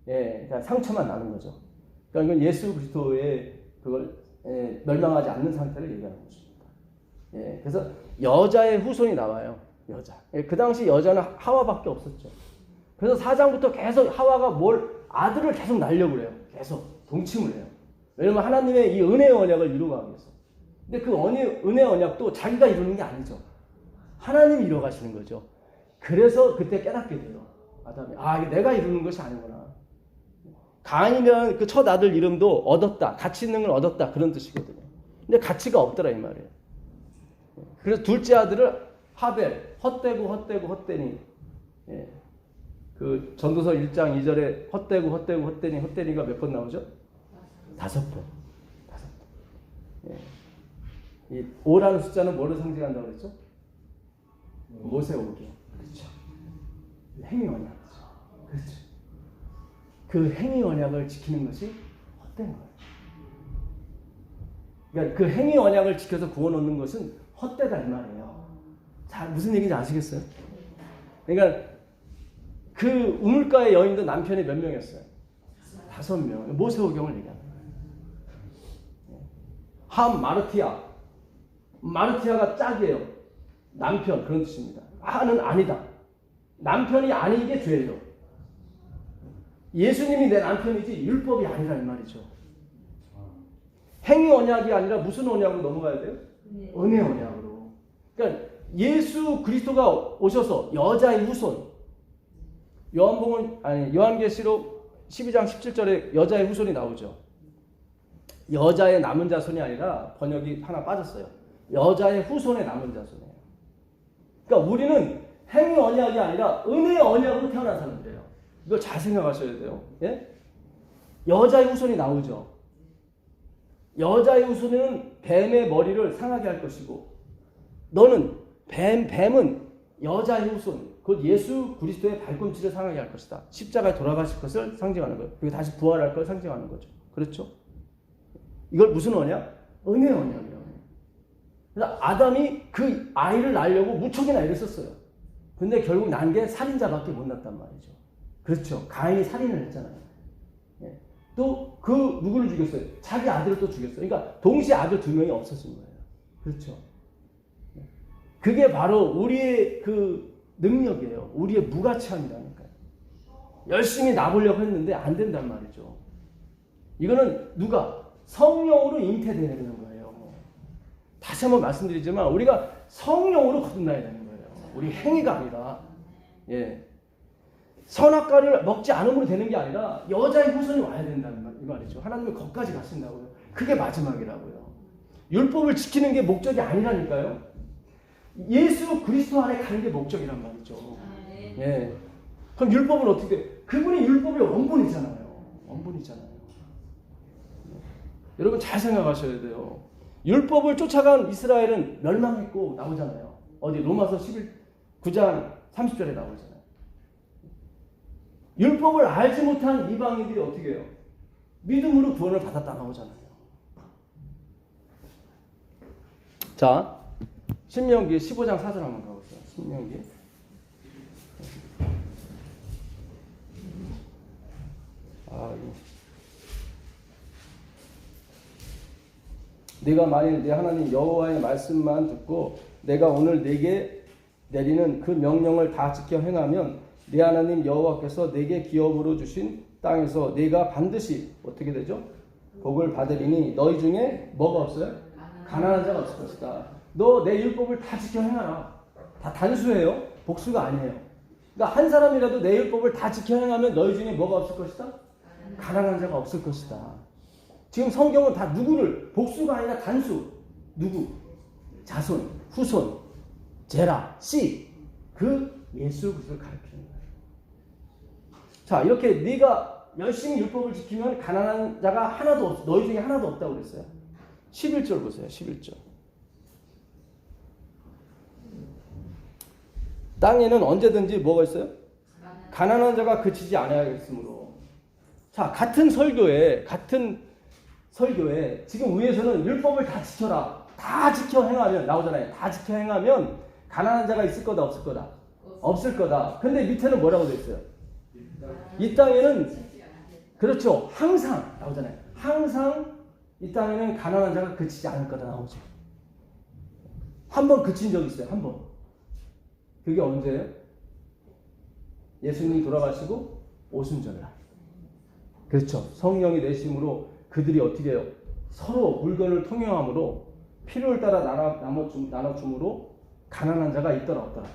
예, 그러니까 상처만 나는 거죠. 그러니까 이건 예수 그리스도의 그걸 멸망하지 않는 상태를 얘기하는 것입니다. 예, 그래서 여자의 후손이 나와요. 여자. 예, 그 당시 여자는 하와밖에 없었죠. 그래서 4장부터 계속 하와가 아들을 계속 낳으려고 그래요. 계속 동침을 해요. 왜냐면 하나님의 이 은혜의 언약을 이루어가기 위해서. 근데 그 은혜의 언약도 자기가 이루는 게 아니죠. 하나님이 이루어가시는 거죠. 그래서 그때 깨닫게 돼요. 아담이 이게 내가 이루는 것이 아니구나. 가인이라는 그 첫 아들 이름도 얻었다. 가치 있는 걸 얻었다. 그런 뜻이거든요. 근데 가치가 없더라 이 말이에요. 그래서 둘째 아들을 하벨 헛되니 그 전도서 1장 2절에 헛되니가 몇 번 나오죠? 5번. 이 5라는 숫자는 뭐를 상징한다고 그랬죠? 모세오경. 그렇죠. 행위 언약이죠. 그렇죠. 그 행위 언약을 지키는 것이 헛된 거예요. 그러니까 그 행위 언약을 지켜서 구원 얻는 것은 헛되다 이 말이에요. 자, 무슨 얘기인지 아시겠어요? 그러니까 그 우물가의 여인도 남편이 몇 명이었어요? 5명. 모세오경을 얘기하는 거예요. 함 마르티아가 짝이에요. 남편 그런 뜻입니다. 하는 아니다. 남편이 아니게 죄예요. 예수님이 내 남편이지 율법이 아니라 이 말이죠. 행위 언약이 아니라 무슨 언약으로 넘어가야 돼요? 은혜 언약으로. 그러니까 예수 그리스도가 오셔서 여자의 후손. 요한계시록 12장 17절에 여자의 후손이 나오죠. 여자의 남은 자손이 아니라 번역이 하나 빠졌어요. 여자의 후손의 남은 자손이에요. 그러니까 우리는 행위 언약이 아니라 은혜의 언약으로 태어난 사람들이에요. 이걸 잘 생각하셔야 돼요. 예? 여자의 후손이 나오죠. 여자의 후손은 뱀의 머리를 상하게 할 것이고 너는 뱀은 여자의 후손 곧 예수 그리스도의 발꿈치를 상하게 할 것이다. 십자가에 돌아가실 것을 상징하는 거예요. 그리고 다시 부활할 것을 상징하는 거죠. 그렇죠? 이걸 무슨 언약? 은혜의 언약이라고 해요. 그래서 아담이 그 아이를 낳으려고 무척이나 애를 썼어요. 근데 결국 난 게 살인자밖에 못 낳았단 말이죠. 그렇죠. 가인이 살인을 했잖아요. 예. 또 그 누구를 죽였어요? 자기 아들을 또 죽였어요. 그러니까 동시에 아들 2명이 없어진 거예요. 그렇죠. 그게 바로 우리의 그 능력이에요. 우리의 무가치함이라니까요. 열심히 낳으려고 했는데 안 된단 말이죠. 이거는 누가? 성령으로 잉태되는 거예요. 다시 한번 말씀드리지만 우리가 성령으로 거듭나야 되는 거예요. 우리 행위가 아니라. 예. 선악과를 먹지 않음으로 되는 게 아니라 여자의 후손이 와야 된다는 이 말이죠. 하나님은 거기까지 가신다고요. 그게 마지막이라고요. 율법을 지키는 게 목적이 아니라니까요. 예수 그리스도 안에 가는 게 목적이란 말이죠. 예. 그럼 율법은 어떻게? 그분이 율법의 원본이잖아요. 원본이잖아요. 여러분 잘 생각하셔야 돼요. 율법을 쫓아간 이스라엘은 멸망했고 나오잖아요. 어디 로마서 9장 30절에 나오잖아요. 율법을 알지 못한 이방인들이 어떻게 해요? 믿음으로 구원을 받았다 나오잖아요. 자, 신명기 15장 4절 한번 가보세요. 신명기. 내가 만일 내 하나님 여호와의 말씀만 듣고 내가 오늘 내게 내리는 그 명령을 다 지켜 행하면 내 하나님 여호와께서 내게 기업으로 주신 땅에서 내가 반드시 어떻게 되죠? 복을 받으리니 너희 중에 뭐가 없어요? 가난한 자가 없을 것이다. 너 내 율법을 다 지켜 행하라. 다 단수예요. 복수가 아니에요. 그러니까 한 사람이라도 내 율법을 다 지켜 행하면 너희 중에 뭐가 없을 것이다? 가난한 자가 없을 것이다. 지금 성경은 다 누구를, 복수가 아니라 단수. 누구? 자손, 후손, 제라, 씨. 그 예수 그리스도를 가르치는 거예요. 자, 이렇게 네가 열심히 율법을 지키면 가난한 자가 하나도 없어. 너희 중에 하나도 없다고 그랬어요. 11절 보세요. 11절. 땅에는 언제든지 뭐가 있어요? 가난한 자가 그치지 않아야겠으므로. 자, 같은 설교에 지금 위에서는 율법을 다 지켜라. 다 지켜 행하면 나오잖아요. 다 지켜 행하면 가난한 자가 있을 거다, 없을 거다? 없을 거다. 근데 밑에는 뭐라고 되어 있어요? 이 땅에는 그렇죠. 항상 나오잖아요. 항상 이 땅에는 가난한 자가 그치지 않을 거다 나오죠. 한 번 그친 적 있어요. 한 번. 그게 언제예요? 예수님 돌아가시고 오순절날. 그렇죠. 성령이 내심으로 그들이 어떻게 해요? 서로 물건을 통용함으로 필요를 따라 나눠줌으로 가난한 자가 있더라 없더라?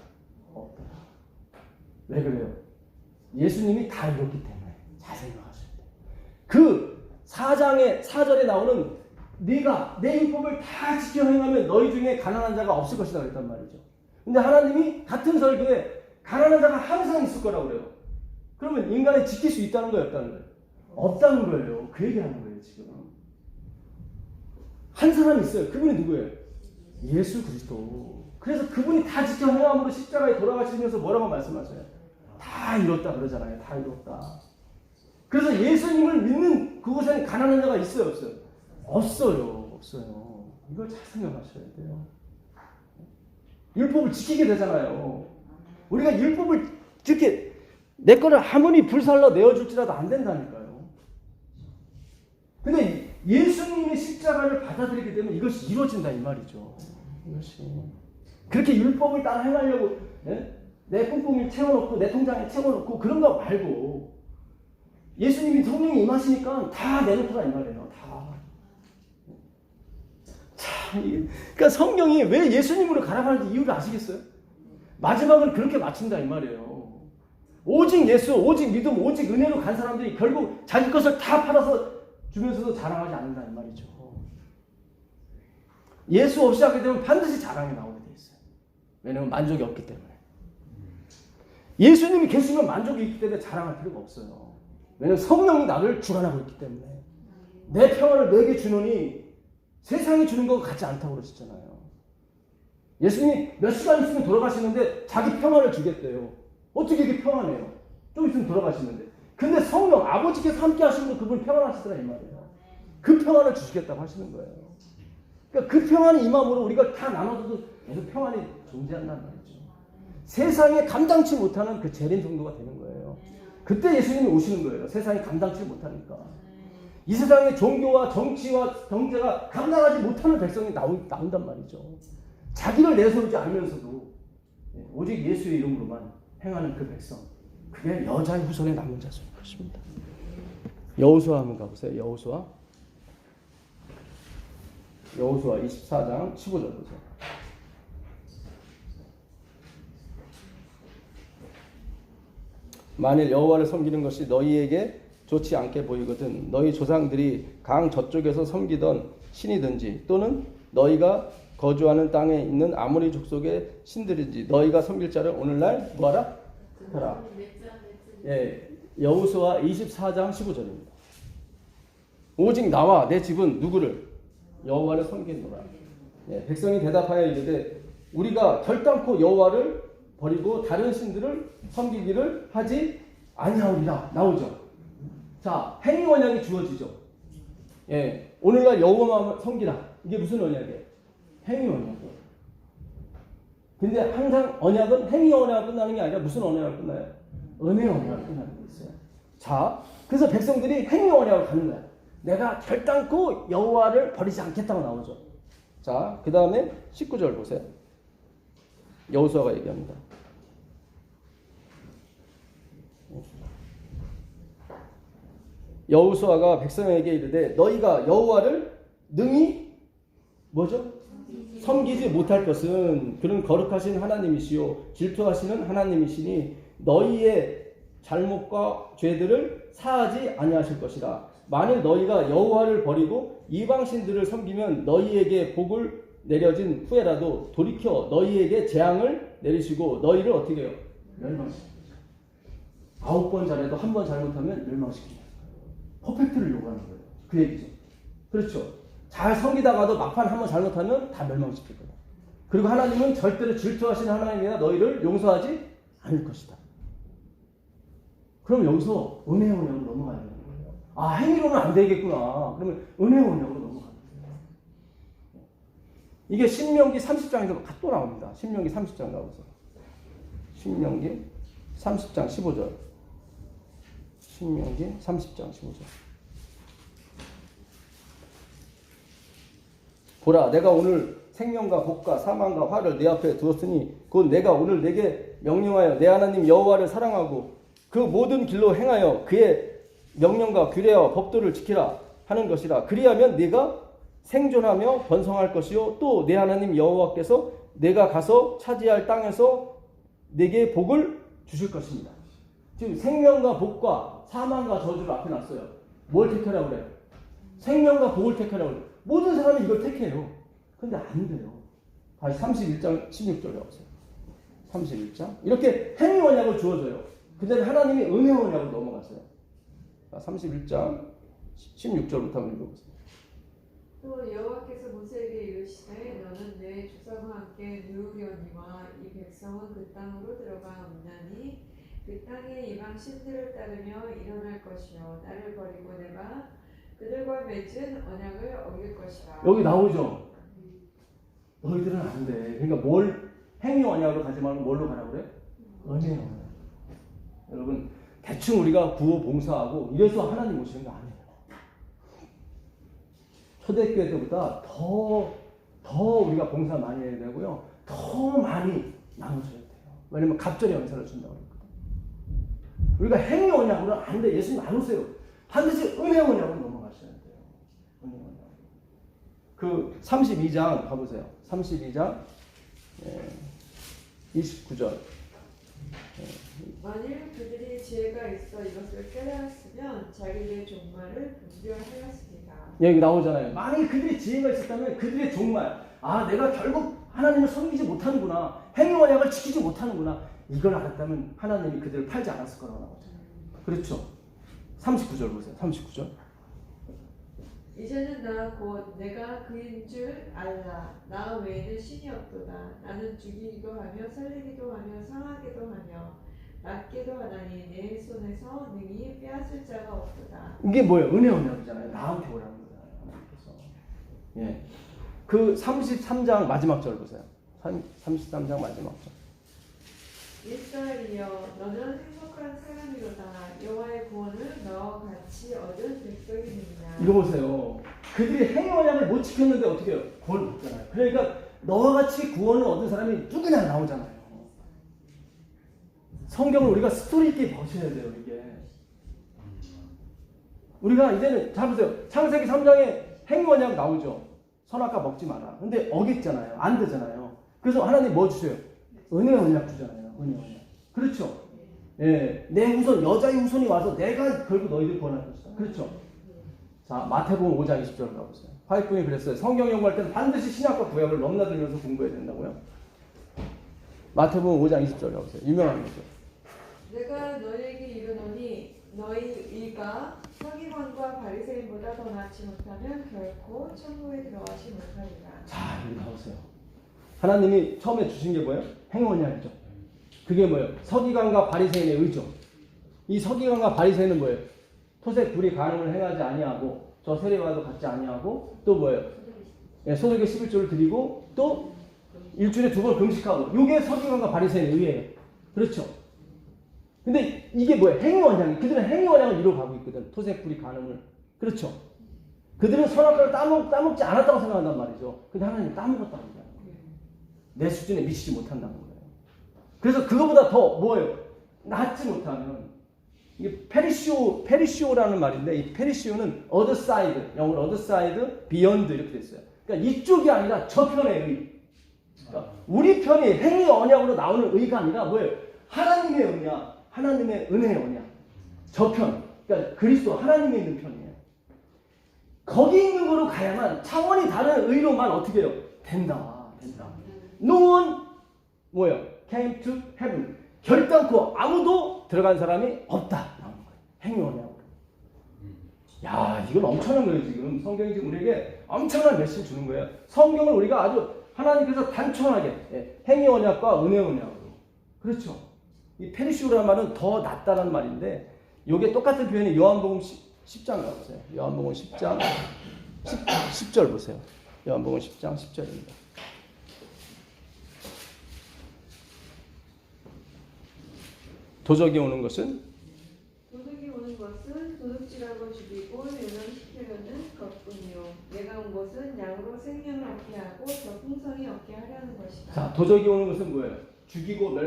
없더라. 왜 그래요? 예수님이 다 이뤘기 때문에. 잘 생각하셔야 돼요. 그 4절에 나오는 네가 내 율법을 다 지켜 행하면 너희 중에 가난한 자가 없을 것이다 그랬단 말이죠. 근데 하나님이 같은 설교에 가난한 자가 항상 있을 거라고 그래요. 그러면 인간이 지킬 수 있다는 거예요, 없다는 거예요? 없다는 거예요. 그 얘기하는 거예요, 지금. 한 사람이 있어요. 그분이 누구예요? 예수 그리스도. 그래서 그분이 다 지켜 행함으로 십자가에 돌아가시면서 뭐라고 말씀하세요? 다 이뤘다 그러잖아요. 다 이뤘다. 그래서 예수님을 믿는 그곳에는 가난한 자가 있어요, 없어요? 없어요. 없어요. 이걸 잘 생각하셔야 돼요. 율법을 지키게 되잖아요. 우리가 율법을 이렇게 내 거를 아무리 불살라 내어줄지라도 안 된다니까요. 근데 예수님의 십자가를 받아들이게 되면 이것이 이루어진다 이 말이죠. 이것이 그렇게 율법을 따라 행하려고 내 뿜뿜을 채워놓고 내 통장에 채워놓고 그런 거 말고 예수님이 성령이 임하시니까 다 내놓더라 이 말이에요. 다. 그러니까 성령이 왜 예수님으로 가라가는지 이유를 아시겠어요? 마지막을 그렇게 마친다 이 말이에요. 오직 예수, 오직 믿음, 오직 은혜로 간 사람들이 결국 자기 것을 다 팔아서 주면서도 자랑하지 않는다 이 말이죠. 예수 없이 하게 되면 반드시 자랑이 나오게 돼 있어요. 왜냐하면 만족이 없기 때문에. 예수님이 계시면 만족이 있기 때문에 자랑할 필요가 없어요. 왜냐하면 성령이 나를 주관하고 있기 때문에. 내 평안을 내게 주노니 세상이 주는 것 같지 않다고 그러셨잖아요. 예수님이 몇 시간 있으면 돌아가시는데 자기 평안을 주겠대요. 어떻게 이게 평안해요? 좀 있으면 돌아가시는데. 근데 성령, 아버지께서 함께 하시면 그분 평안하시더라 이 말이에요. 그 평안을 주시겠다고 하시는 거예요. 그러니까 그 평안이 임함으로 우리가 다 나눠도 계속 평안이 존재한다는 말이죠. 세상에 감당치 못하는 그 재림 정도가 되는 거예요. 그때 예수님이 오시는 거예요. 세상이 감당치 못하니까. 이 세상의 종교와 정치와 경제가 감당하지 못하는 백성이 나온단 말이죠. 자기를 내세우지 않으면서도 오직 예수의 이름으로만 행하는 그 백성. 그게 여자의 후손에 남은 자손일 것입니다. 여호수아 한번 가보세요. 여호수아 24장 15절 보세요. 만일 여호와를 섬기는 것이 너희에게 좋지 않게 보이거든 너희 조상들이 강 저쪽에서 섬기던 신이든지 또는 너희가 거주하는 땅에 있는 아모리 족속의 신들인지 너희가 섬길 자를 오늘날 뭐하라? 하라. 예, 여호수아 24장 15절입니다. 오직 나와 내 집은 누구를? 여호와를 섬기노라. 예, 백성이 대답하여 이르되 우리가 결단코 여호와를 버리고 다른 신들을 섬기기를 하지 아니하오리라. 나오죠. 자, 행위 언약이 주어지죠. 예, 오늘날 여호와만 섬기라. 이게 무슨 언약이에요? 행위 언약이에요. 근데 항상 언약은 행위 언약으로 끝나는 게 아니라 무슨 언약으로 끝나요? 은혜 언약으로 끝나는 게 있어요. 자, 그래서 백성들이 행위 언약으로 가는 거야. 내가 결단코 여호와를 버리지 않겠다고 나오죠. 자, 그 다음에 19절 보세요. 여호수아가 얘기합니다. 여호수아가 백성에게 이르되 너희가 여호와를 능히 뭐죠? 섬기지 못하 못할 것은 그는 거룩하신 하나님이시요 질투하시는 하나님이시니 너희의 잘못과 죄들을 사하지 아니하실 것이라. 만일 너희가 여호와를 버리고 이방신들을 섬기면 너희에게 복을 내려진 후에라도 돌이켜 너희에게 재앙을 내리시고 너희를 어떻게 해요? 멸망시킵니다. 9번 잘해도 한 번 잘못하면 멸망시킵니다. 퍼펙트를 요구하는 거예요. 그 얘기죠. 그렇죠. 잘 섬기다가도 막판 한 번 잘못하면 다 멸망시킬 거예요. 그리고 하나님은 절대로 질투하시는 하나님이나 너희를 용서하지 않을 것이다. 그럼 여기서 은혜 언약으로 넘어가야 되는 거예요. 아, 행위로는 안 되겠구나. 그러면 은혜 언약으로 넘어가는 거예요. 이게 신명기 30장에서 또 나옵니다. 신명기 30장 나오죠. 신명기 30장 15절. 신명기 30장 15절. 보라, 내가 오늘 생명과 복과 사망과 화를 내 앞에 두었으니 곧 내가 오늘 내게 명령하여 내 하나님 여호와를 사랑하고 그 모든 길로 행하여 그의 명령과 규례와 법도를 지키라 하는 것이라. 그리하면 네가 생존하며 번성할 것이요 또 내 하나님 여호와께서 내가 가서 차지할 땅에서 내게 복을 주실 것입니다. 지금 생명과 복과 사망과 저주를 앞에 놨어요. 뭘 택하라고 그래요? 생명과 복을 택하라고 그래요. 모든 사람이 이걸 택해요. 근데 안 돼요. 다시 31장 16절 나오세요. 31장. 이렇게 행위 언약을 주어줘요. 근데 하나님이 은혜 언약으로 넘어갔어요. 31장 16절부터 한번 읽어보세요. 또 여호와께서 모세에게 이르시되 너는 내 조상과 함께 누우려니와 이 백성은 그 땅으로 들어가 없나니 그 땅의 이방 신들을 따르며 일어날 것이요 나를 버리고 내가 그들과 맺은 언약을 어길 것이라. 여기 나오죠. 너희들은 안 돼. 그러니까 뭘 행위 언약으로 가지 말고 뭘로 가라고 그래? 은혜 언약. 여러분 대충 우리가 구호 봉사하고 이래서 하나님 오시는 거 아니에요. 초대교회 때보다 더 우리가 봉사 많이 해야 되고요. 더 많이 나눠줘야 돼요. 왜냐면 갑절의 연사를 준다고 그랬거든. 우리가 행위 언약으로는 안 돼. 예수님 안 오세요. 반드시 은혜 언약으로 넘어가셔야 돼요. 은혜 언약. 그 32장 가보세요. 32장 29절. 만일 그들이 지혜가 있어 이것을 깨달았으면 자기의 종말을 분별하였습니다. 여기 나오잖아요. 만일 그들이 지혜가 있었다면 그들의 종말, 아 내가 결국 하나님을 섬기지 못하는구나, 행위 언약을 지키지 못하는구나, 이걸 알았다면 하나님이 그들을 팔지 않았을 거라고 나오잖아요. 그렇죠. 39절 보세요. 39절. 이제는 나 곧 내가 그인 줄 알라. 나 외에는 신이 없도다. 나는 죽이기도 하며 살리기도 하며 상하기도 하며 낫기도 하나니 내 손에서 능히 빼앗을 자가 없도다. 이게 뭐예요? 은혜 언약이잖아요. 나한테 오라는 거잖아요. 하나님께서. 예. 그 33장 마지막 절 보세요. 33장 마지막 절. 이스라엘이여 너는 행복한 사람이로다. 여호와의 구원을 너와 같이 얻은 백성이니라. 이거 보세요. 그들이 행위 언약을 못 지켰는데 어떻게 해요? 구원을 받잖아요. 그러니까 너와 같이 구원을 얻은 사람이 누구나 나오잖아요. 성경을 우리가 스토리 있게 보셔야 돼요. 이게 우리가 이제는 잘 보세요. 창세기 3장에 행위 언약 나오죠. 선악과 먹지 마라. 근데 어겼잖아요. 안 되잖아요. 그래서 하나님 뭐 주세요? 은혜 언약 주잖아요. 은혜 언약. 그렇죠. 예, 내 후손, 여자의 후손이 와서 내가 결국 너희들 구원할 것이다. 그렇죠. 자, 마태복음 5장 20절 가보세요. 화이트분이 그랬어요. 성경 연구할 때는 반드시 신약과 구약을 넘나들면서 공부해야 된다고요. 마태복음 5장 20절 가보세요. 유명한 거죠. 내가 너희에게 이르노니 너희 이가 서기관과 바리새인보다 더 낫지 못하면 결코 천국에 들어가지 못하리라. 자, 여기 나오세요. 하나님이 처음에 주신 게 뭐예요? 행위 언약이죠. 그게 뭐예요? 서기관과 바리새인의 의죠. 이 서기관과 바리새인은 뭐예요? 토색 불이 간음을 행하지 아니하고 저 세례와도 같지 아니하고 또 뭐예요? 예, 소득의 11조를 드리고 또 일주일에 2번 금식하고 이게 서기관과 바리새인의 의예요. 그렇죠? 근데 이게 뭐예요? 행위 언약이. 그들은 행위 언약을 이루어가고 있거든. 토색 불이 간음을. 그렇죠? 그들은 선악과를 따먹지 않았다고 생각한단 말이죠. 근데 하나님 따먹었다고 합니다. 내 수준에 미치지 못한다는 거예요. 그래서 그거보다 더 뭐예요? 낫지 못하면 이게 페리시오라는 말인데 이 페리시오는 other side, 영어로 other side, beyond 이렇게 됐어요. 그러니까 이쪽이 아니라 저편의 의. 그러니까 우리 편이 행위 언약으로 나오는 의가 아니라 뭐예요? 하나님의 언약, 하나님의 은혜의 언약. 저 편, 그러니까 그리스도 하나님이 있는 편이에요. 거기 있는 거로 가야만 차원이 다른 의로만 어떻게 해요? 된다. No one 뭐예요? Came to heaven. 결단코 아무도 들어간 사람이 없다. 나오는 거예요. 행위 언약으로. 야, 이건 엄청난 거예요. 지금 성경이 지금 우리에게 엄청난 메시지 주는 거예요. 성경을 우리가 아주 하나님께서 단순하게 행위 언약과 은혜 언약으로. 그렇죠. 이 페리시오라는 말은 더 낫다라는 말인데 이게 똑같은 표현이 요한복음 10장 가보세요. 요한복음 10장 10절 보세요. 요한복음 10장 10절입니다. 도적이 오는 것은 도둑질하고 죽이고 멸망시키려는 것뿐이요. 내가 온 것은 양으로 생명을 얻게 하고 더 풍성히 얻게 하려는 것이다. 자, 도적이 오는 것은 뭐예요? 죽이고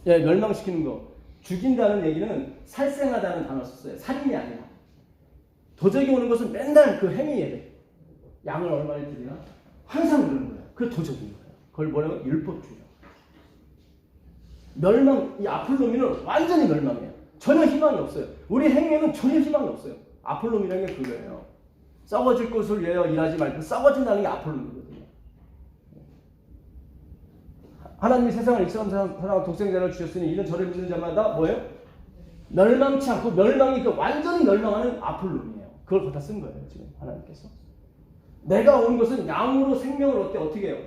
멸망시키는 거. 죽인다는 얘기는 살생하다는 단어 썼어요. 살인이 아니라. 도적이 오는 것은 맨날 그 행위에 양을 얼마나 드리나? 항상 그러는 거예요. 그게 도적인 거예요. 그걸 뭐라고? 율법주의. 멸망, 이 아폴로미는 완전히 멸망해요. 전혀 희망이 없어요. 우리 행위에는 전혀 희망이 없어요. 아폴로미라는 게 그거예요. 썩어질 것을 위하여 일하지 말고 썩어진다는 게 아폴로미거든요. 하나님이 세상을 이처럼 사랑하고 독생자를 주셨으니 이는 저를 믿는 자마다 뭐예요? 멸망치 않고 멸망이 그 완전히 멸망하는 아폴로미예요. 그걸 갖다 쓴 거예요. 지금 하나님께서. 내가 온 것은 양으로 생명을 어떻게 해요?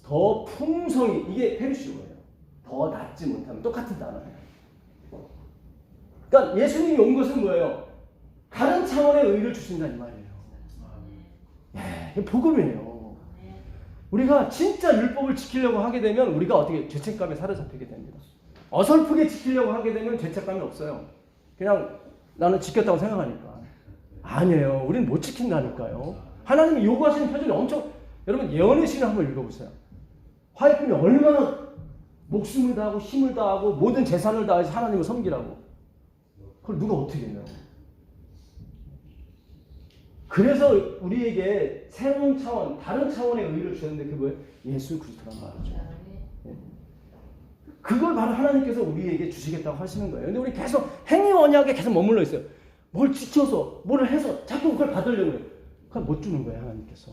더 풍성히. 이게 페르시오예요. 더 낫지 못하면 똑같은 단어예요. 그러니까 예수님이 온 것은 뭐예요? 다른 차원의 의를 주신다는 말이에요. 이게 복음이에요. 우리가 진짜 율법을 지키려고 하게 되면 우리가 어떻게 죄책감에 사로잡히게 됩니다. 어설프게 지키려고 하게 되면 죄책감이 없어요. 그냥 나는 지켰다고 생각하니까. 아니에요. 우리는 못 지킨다니까요. 하나님이 요구하시는 표준이 엄청. 여러분 예언의 신을 한번 읽어보세요. 화해품이 얼마나 목숨을 다하고 힘을 다하고 모든 재산을 다해서 하나님을 섬기라고. 그걸 누가 어떻게 해요? 그래서 우리에게 새로운 차원, 다른 차원의 의를 주셨는데 그게 뭐예요? 예수 그리스도란 말이죠. 그걸 바로 하나님께서 우리에게 주시겠다고 하시는 거예요. 근데 우리 계속 행위 언약에 계속 머물러 있어요. 뭘 지켜서, 뭘 해서 자꾸 그걸 받으려고 해요. 그걸 못 주는 거예요, 하나님께서.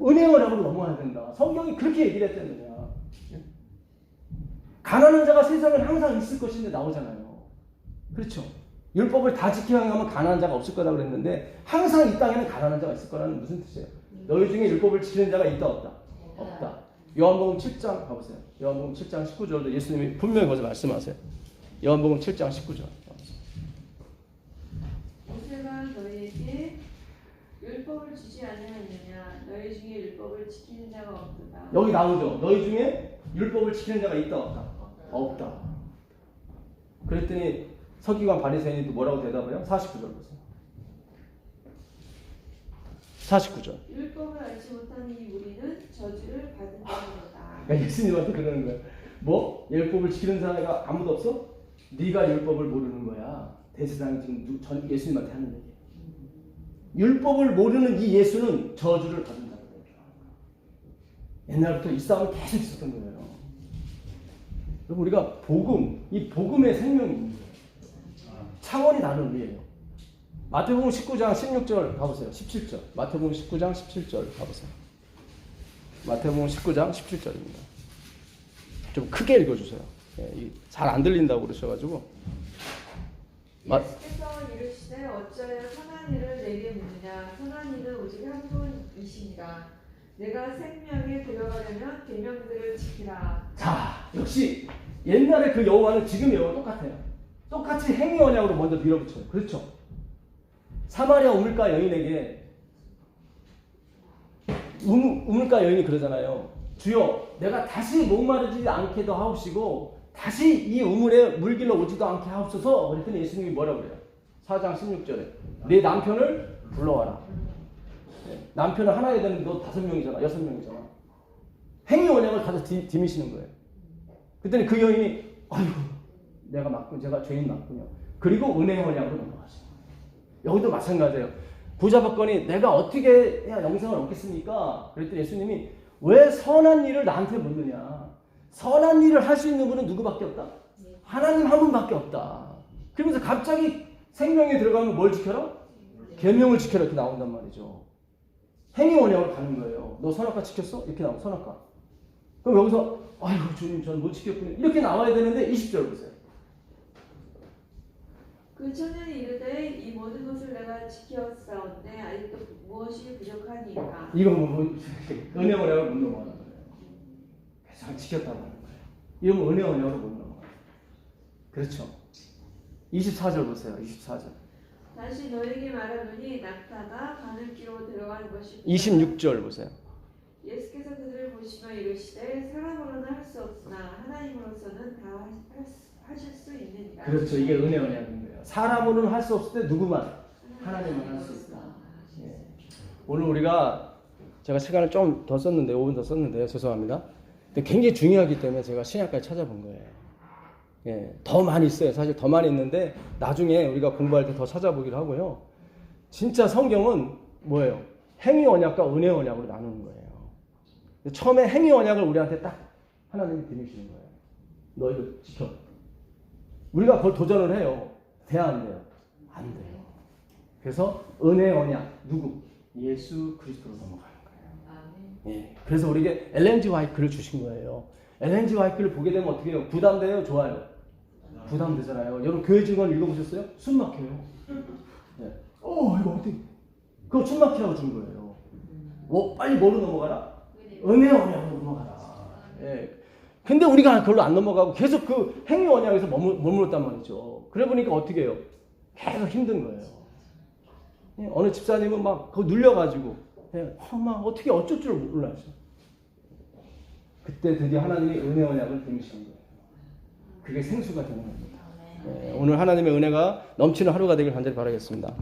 은혜 언약으로 넘어가야 된다. 성경이 그렇게 얘기를 했다는 거야. 가난한 자가 세상에 항상 있을 것인데 나오잖아요. 그렇죠? 율법을 다 지켜야 하면 가난한 자가 없을 거라고 그랬는데 항상 이 땅에는 가난한 자가 있을 거라는 무슨 뜻이에요? 너희 중에 율법을 지키는 자가 있다 없다? 없다. 요한복음 7장 가보세요. 요한복음 7장 19절도 예수님이 분명히 거기서 말씀하세요. 요한복음 7장 19절. 모세가 너희에게 율법을 주지 아니하느냐? 너희 중에 율법을 지키는 자가 없도다. 여기 나오죠. 너희 중에 율법을 지키는 자가 있다 없다? 없다. 그랬더니 서기관 바리새인이 뭐라고 대답해요? 49절 보세요. 49절. 율법을 알지 못하니 우리는 저주를 받은 자로다. 그러니까 예수님한테 그러는 거예요. 뭐? 율법을 지키는 사람이 아무도 없어? 네가 율법을 모르는 거야. 대세상이 지금 예수님한테 하는 얘기예요. 율법을 모르는 이 예수는 저주를 받은 자로다. 옛날부터 이 싸움이 계속 있었던 거예요. 여러분 우리가 복음, 이 복음의 생명이 있는 거예요. 차원이 다른 우리예요. 마태복음 19장 16절 가보세요. 17절. 마태복음 19장 17절 가보세요. 마태복음 19장 17절입니다. 좀 크게 읽어주세요. 잘 안 들린다고 그러셔가지고. 예수께서 이르시되 어찌하여 선한 이를 내게 묻느냐? 선한 이는 오직 한 분이시니라. 내가 생명에 들어가려면 계명들을 지키라. 자, 역시 옛날에 그 여호와는 지금 여호와 똑같아요. 똑같이 행위 언약으로 먼저 밀어붙여요. 그렇죠? 사마리아 우물가 여인에게 우물가 여인이 그러잖아요. 주여, 내가 다시 목마르지 않게도 하옵시고 다시 이 우물에 물길로 오지도 않게 하옵소서. 그랬더니 예수님이 뭐라고 그래요? 4장 16절에 내 남편을 불러와라. 남편은 하나야 되는데 너 5명이잖아. 6명이잖아. 행위 언약을 가서 디미시는 거예요. 그랬더니 그 여인이 아이고 내가 맞군, 제가 죄인 맞군요. 그리고 은혜 언약으로 넘어가죠. 여기도 마찬가지예요. 부자 박건이 내가 어떻게 해야 영생을 얻겠습니까? 그랬더니 예수님이 왜 선한 일을 나한테 묻느냐? 선한 일을 할 수 있는 분은 누구밖에 없다? 하나님 한 분밖에 없다. 그러면서 갑자기 생명에 들어가면 뭘 지켜라? 계명을 지켜라 이렇게 나온단 말이죠. 행위 원형을 가는 거예요. 너 선악과 지켰어? 이렇게 나오면 선악과. 그럼 여기서 아이고 주님 전 못 지켰군요. 이렇게 나와야 되는데 20절 보세요. 그 청년이 이르되 이 모든 것을 내가 지켰사온데 아직도 무엇이 부족하니까. 이건 뭐 은혜 원형을 못 넘어가는 거예요. 잘 지켰다고 하는 거예요. 이러면 은혜 원형을 못 넘어가요. 그렇죠. 24절 보세요. 24절. 다시 너에게 말하노니 낙타가 바늘기로 들어가는 것이 26절 보세요. 예수께서 그들을 보시며 이르시되 사람으로는 할 수 없으나 하나님으로서는 다 하실 수 있느니라. 그렇죠. 이게 은혜 언약인 거예요. 사람으로는 할 수 없을 때 누구만? 하나님만 할 수 있다. 예. 오늘 우리가 제가 시간을 좀 더 썼는데 5분 더 썼는데요. 죄송합니다. 근데 굉장히 중요하기 때문에 제가 신약까지 찾아본 거예요. 예. 더 많이 있어요. 사실 더 많이 있는데 나중에 우리가 공부할 때 더 찾아보기로 하고요. 진짜 성경은 뭐예요? 행위 언약과 은혜 언약으로 나누는 거예요. 처음에 행위 언약을 우리한테 딱 하나님이 드리시는 거예요. 너희들 지켜. 우리가 그걸 도전을 해요. 돼야 안 돼요? 안 돼요. 그래서 은혜 언약 누구? 예수 그리스도로 넘어가는 거예요. 예. 그래서 우리에게 엘렌지 화이트를 주신 거예요. 엘렌지 화이트를 보게 되면 어떻게 해요? 부담돼요? 좋아요? 부담되잖아요. 여러분 교회 증언 읽어보셨어요? 숨 막혀요. 예. 이거 어떻게? 그거 숨 막히라고 준 거예요. 빨리 뭐로 넘어가라? 은혜 언약으로 넘어가라. 예. 근데 우리가 그걸로 안 넘어가고 계속 그 행위 언약에서 머물렀단 말이죠. 그래 보니까 어떻게 해요? 계속 힘든 거예요. 예. 어느 집사님은 막 그거 눌려가지고 막 어떻게 어쩔 줄 몰라요. 그때 드디어 하나님이 은혜 언약을 드리시는 거예요. 그게 생수가 되는 겁니다. 예. 오늘 하나님의 은혜가 넘치는 하루가 되길 간절히 바라겠습니다.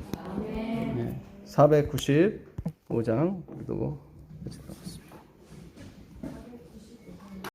예. 495장 우리도 같이 나갔습니다.